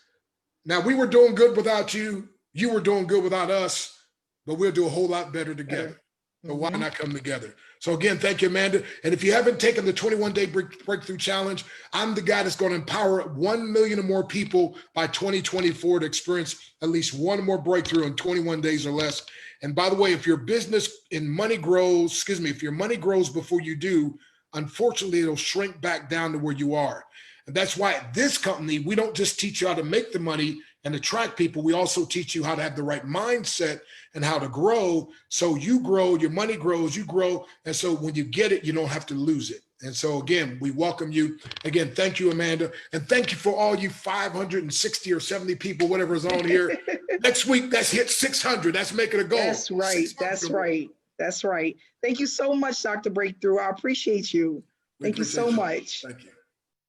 Now, we were doing good without you. You were doing good without us, but we'll do a whole lot better together. So why not come together? So again, thank you, Amanda. And if you haven't taken the 21-day breakthrough challenge, I'm the guy that's going to empower 1 million or more people by 2024 to experience at least one more breakthrough in 21 days or less. And by the way, if your business and money grows, if your money grows before you do, unfortunately, it'll shrink back down to where you are. And that's why at this company, we don't just teach you how to make the money and attract people. We also teach you how to have the right mindset and how to grow. So you grow, your money grows, you grow. And so when you get it, you don't have to lose it. And so again, we welcome you. Again, thank you, Amanda. And thank you for all you 560 or 70 people, whatever is on here. Next week, that's hit 600. That's making a goal. That's right. That's right. That's right. Thank you so much, Dr. Breakthrough. I appreciate you. Thank you so much. Thank you.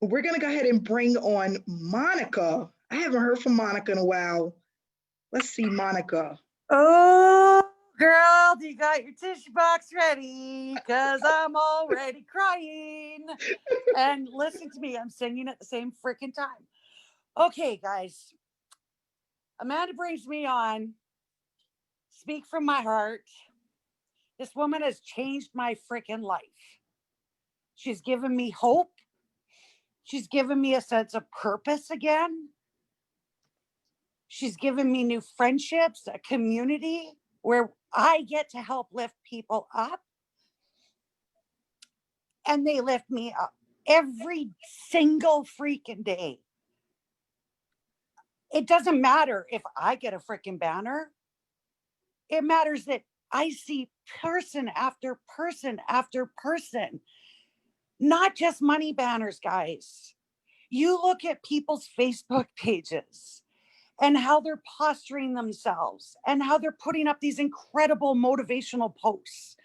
We're going to go ahead and bring on Monica. I haven't heard from Monica in a while. Let's see, Monica. Oh, girl, do you got your tissue box ready? Because I'm already crying. And listen to me, I'm singing at the same freaking time. Okay, guys. Amanda brings me on. Speak from my heart. This woman has changed my freaking life. She's given me hope. She's given me a sense of purpose again. She's given me new friendships, a community where I get to help lift people up. And they lift me up every single freaking day. It doesn't matter if I get a freaking banner. It matters that I see person after person after person, not just money banners, guys. You look at people's Facebook pages and how they're posturing themselves and how they're putting up these incredible motivational posts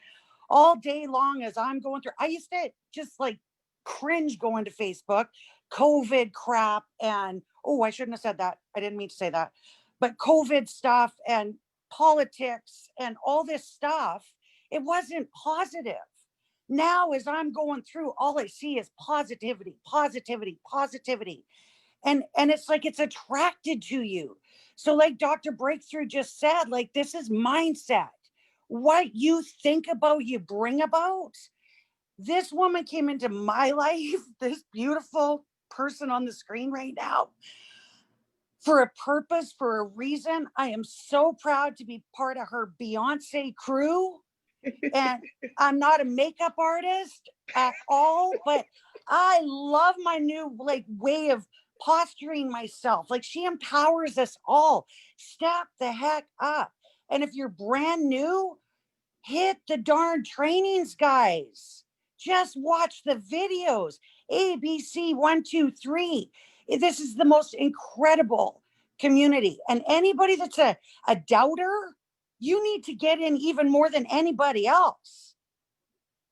all day long as I'm going through. I used to just like cringe going to Facebook, COVID crap. And oh, I shouldn't have said that. I didn't mean to say that. But COVID stuff and politics and all this stuff, it wasn't positive. Now, as I'm going through, all I see is positivity, positivity, positivity. And it's like it's attracted to you. So like Dr. Breakthrough just said, like this is mindset. What you think about, you bring about. This woman came into my life, this beautiful person on the screen right now, for a purpose, for a reason. I am so proud to be part of her Beyonce crew. And I'm not a makeup artist at all, but I love my new like way of posturing myself. Like she empowers us all. Step the heck up. And if you're brand new, hit the darn trainings, guys. Just watch the videos. ABC 1, 2, 3. This is the most incredible community. And anybody that's a doubter, you need to get in even more than anybody else,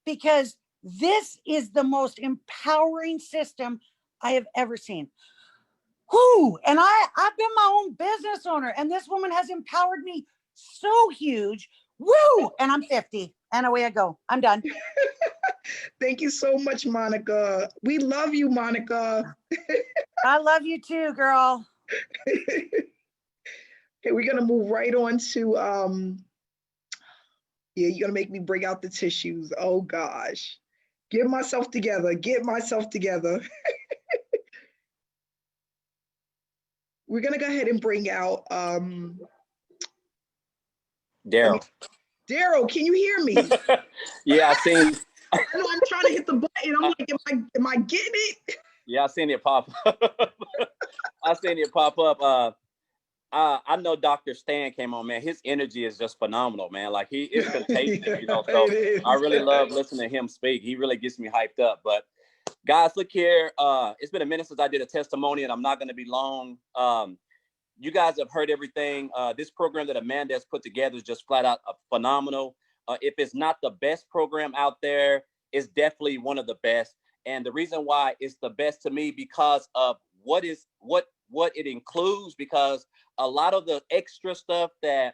because this is the most empowering system I have ever seen. Whoo! And I've been my own business owner, and this woman has empowered me so huge. Woo! And I'm 50, and away I go. I'm done. Thank you so much, Monica. We love you, Monica. I love you too, girl. Okay, we're gonna move right on to yeah, you're gonna make me bring out the tissues. Oh gosh. Get myself together. Get myself together. We're gonna go ahead and bring out Daryl. Daryl, can you hear me? Yeah, I seen. I know I'm trying to hit the button. I'm like, am I getting it? Yeah, I seen it pop up. I seen it pop up. I know Dr. Stan came on, man. His energy is just phenomenal, man. Like he is contagious, you know. So I really love listening to him speak. He really gets me hyped up. But guys, look here. It's been a minute since I did a testimony, and I'm not going to be long. You guys have heard everything. This program that Amanda has put together is just flat out phenomenal. If it's not the best program out there, it's definitely one of the best. And the reason why it's the best to me because of what it includes, because a lot of the extra stuff that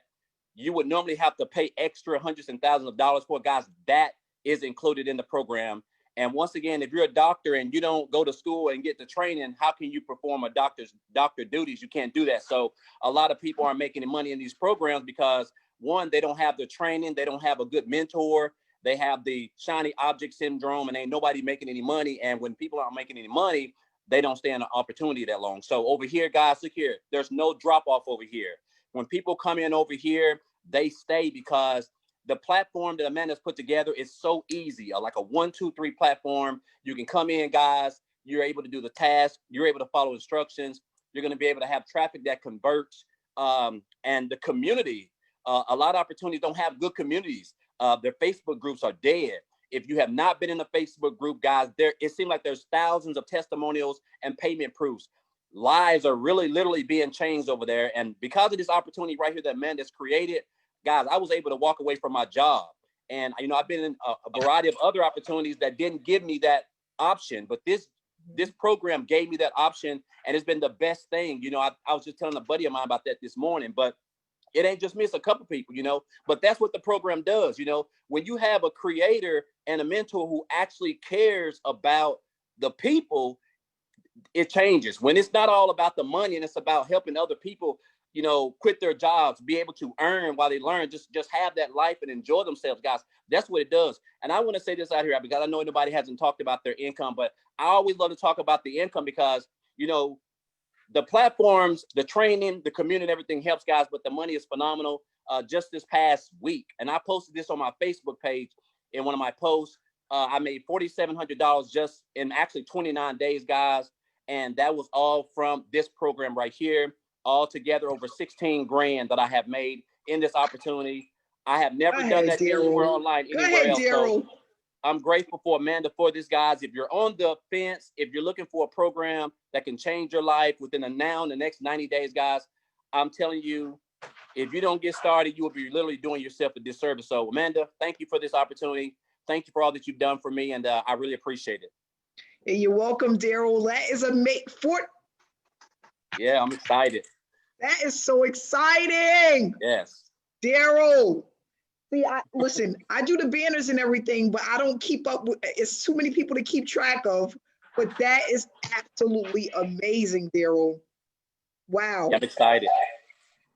you would normally have to pay extra hundreds and thousands of dollars for, guys, that is included in the program. And once again, if you're a doctor and you don't go to school and get the training, how can you perform a doctor duties? You can't do that. So a lot of people aren't making any money in these programs because, one, they don't have the training, they don't have a good mentor, they have the shiny object syndrome, and ain't nobody making any money. And when people aren't making any money, they don't stay in an opportunity that long. So over here, guys, look here, there's no drop off over here. When people come in over here, they stay because the platform that Amanda's put together is so easy, like a 1, 2, 3 platform. You can come in, guys, you're able to do the task, you're able to follow instructions, you're going to be able to have traffic that converts, and the community. A lot of opportunities don't have good communities. Their Facebook groups are dead. If you have not been in a Facebook group, guys, it seems like there's thousands of testimonials and payment proofs. Lives are really literally being changed over there. And because of this opportunity right here that Amanda's created, guys, I was able to walk away from my job. And, you know, I've been in a variety of other opportunities that didn't give me that option. But this program gave me that option, and it's been the best thing. You know, I was just telling a buddy of mine about that this morning, but it ain't just me, it's a couple people, you know, but that's what the program does. You know, when you have a creator and a mentor who actually cares about the people, it changes. When it's not all about the money and it's about helping other people, you know, quit their jobs, be able to earn while they learn, just have that life and enjoy themselves, guys. That's what it does. And I want to say this out here because I know nobody hasn't talked about their income, but I always love to talk about the income because, you know, the platforms, the training, the community, everything helps, guys, but the money is phenomenal. Just this past week, and I posted this on my Facebook page in one of my posts, I made $4,700 just in actually 29 days, guys. And that was all from this program right here. altogether over 16 grand that I have made in this opportunity. I have never Go done ahead, that anywhere Daryl. online, Go anywhere ahead, else. So Daryl. I'm grateful for Amanda for this, guys. If you're on the fence, if you're looking for a program that can change your life within the next 90 days, guys, I'm telling you, if you don't get started, you will be literally doing yourself a disservice. So, Amanda, thank you for this opportunity. Thank you for all that you've done for me, and I really appreciate it. Yeah, you're welcome, Daryl. That is Yeah, I'm excited. that is so exciting. Yes. Daryl. See, listen, I do the banners and everything, but I don't keep up with it's too many people to keep track of. But that is absolutely amazing, Daryl. Wow. Yeah, I'm excited.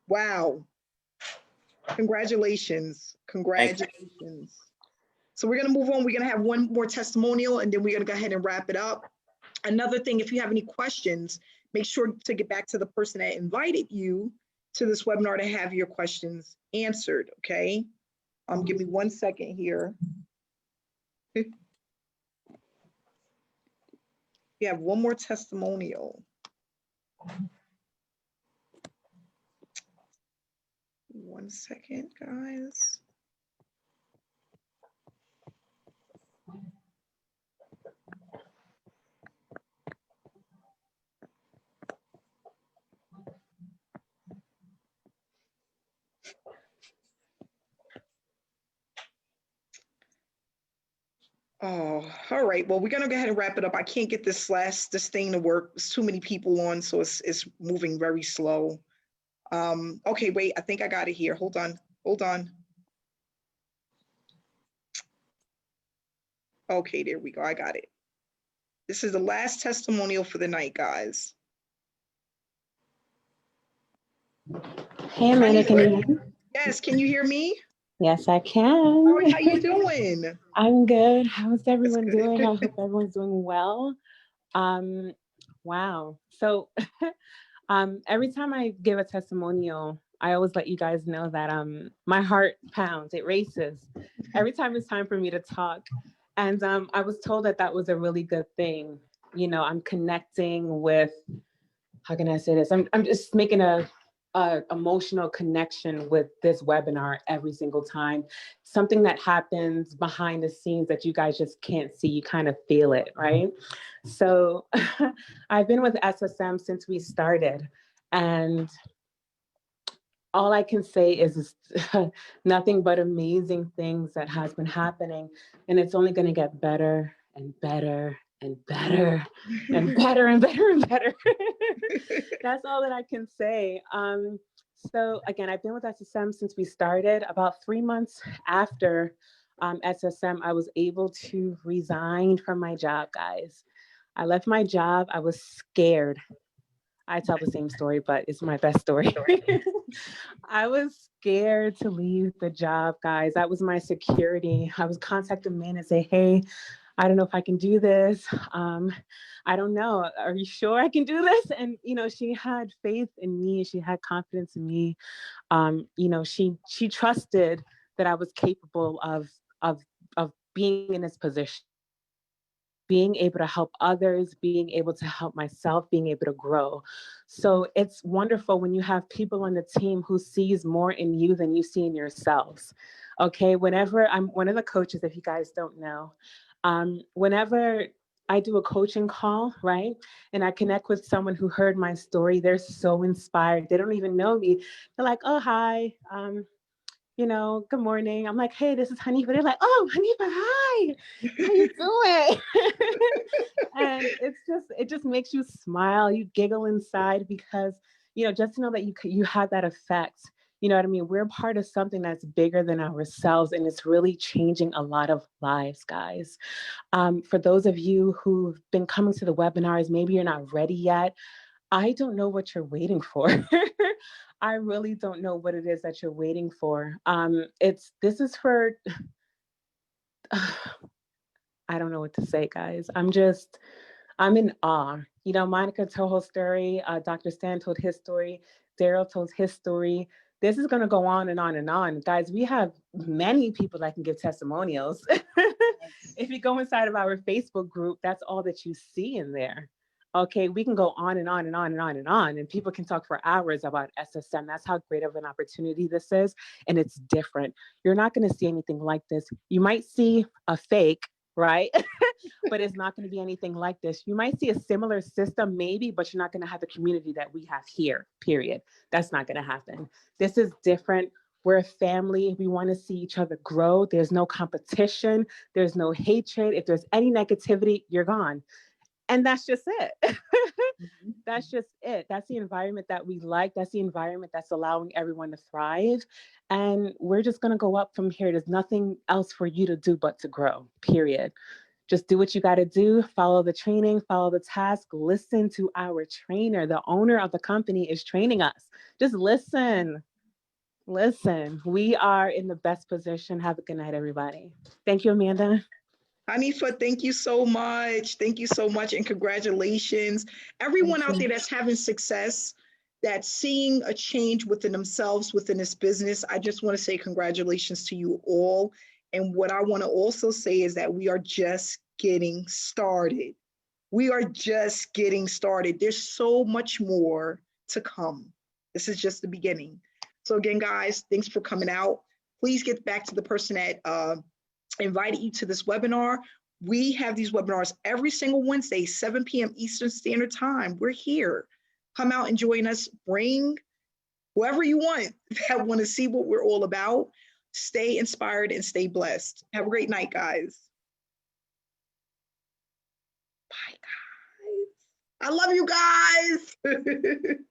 Wow. Congratulations. Congratulations. So we're going to move on. We're going to have one more testimonial, and then we're going to go ahead and wrap it up. Another thing, if you have any questions, make sure to get back to the person that invited you to this webinar to have your questions answered, okay? Give me 1 second here. We have one more testimonial. 1 second, guys. Oh, all right. Well, we're gonna go ahead and wrap it up. I can't get this thing to work. There's too many people on, so it's moving very slow. Okay, wait, I think I got it here. Hold on. Okay, there we go. I got it. This is the last testimonial for the night, guys. Hey, Amanda, can you hear me? Yes, can you hear me? Yes, I can. How you doing? I'm good. How's everyone doing? I hope everyone's doing well. Wow. So every time I give a testimonial, I always let you guys know that my heart pounds, it races every time it's time for me to talk. And I was told that that was a really good thing. You know, I'm connecting with, how can I say this? I'm just making a emotional connection with this webinar every single time. Something that happens behind the scenes that you guys just can't see, you kind of feel it, right? So I've been with SSM since we started, and all I can say is nothing but amazing things that has been happening, and it's only going to get better and better and better and better and better and better. That's all that I can say. So again, I've been with SSM since we started. About 3 months after SSM, I was able to resign from my job, guys. I left my job. I was scared. I tell the same story, but it's my best story. I was scared to leave the job, guys. That was my security. I was contacting men and say, hey, I don't know if I can do this. I don't know. Are you sure I can do this? And, you know, she had faith in me. She had confidence in me. You know, she trusted that I was capable of being in this position, being able to help others, being able to help myself, being able to grow. So it's wonderful when you have people on the team who sees more in you than you see in yourselves. Okay, whenever I'm one of the coaches, if you guys don't know, whenever I do a coaching call, right, and I connect with someone who heard my story, they're so inspired. They don't even know me. They're like, oh, hi. You know, good morning. I'm like, hey, this is Hanifa. They're like, oh, Hanifa, hi. How you doing? And it just makes you smile. You giggle inside because, you know, just to know that you have that effect. You know what I mean? We're part of something that's bigger than ourselves, and it's really changing a lot of lives, guys. For those of you who've been coming to the webinars, maybe you're not ready yet. I don't know what you're waiting for. I really don't know what it is that you're waiting for. This is for, I don't know what to say, guys. I'm in awe. You know, Monica told her story, Dr. Stan told his story, Daryl told his story. This is gonna go on and on and on. Guys, we have many people that can give testimonials. If you go inside of our Facebook group, that's all that you see in there. Okay, we can go on and on and on and on and on, and people can talk for hours about SSM. That's how great of an opportunity this is, and it's different. You're not going to see anything like this. You might see a fake, right? But it's not going to be anything like this. You might see a similar system, maybe, but you're not going to have the community that we have here, period. That's not going to happen. This is different. We're a family. We want to see each other grow. There's no competition. There's no hatred. If there's any negativity, you're gone. And that's just it. That's just it. That's the environment that we like. That's the environment that's allowing everyone to thrive. And we're just going to go up from here. There's nothing else for you to do but to grow, period. Just do what you got to do. Follow the training, follow the task, listen to our trainer. The owner of the company is training us. Just listen. Listen, we are in the best position. Have a good night, everybody. Thank you, Amanda. Hanifa, thank you so much. Thank you so much, and congratulations. Everyone out there that's having success, that's seeing a change within themselves, within this business, I just want to say congratulations to you all. And what I want to also say is that we are just getting started. We are just getting started. There's so much more to come. This is just the beginning. So again, guys, thanks for coming out. Please get back to the person that invited you to this webinar. We have these webinars every single Wednesday, 7 p.m. Eastern Standard Time. We're here. Come out and join us. Bring whoever you want that want to see what we're all about. Stay inspired and stay blessed. Have a great night, guys. Bye, guys. I love you guys.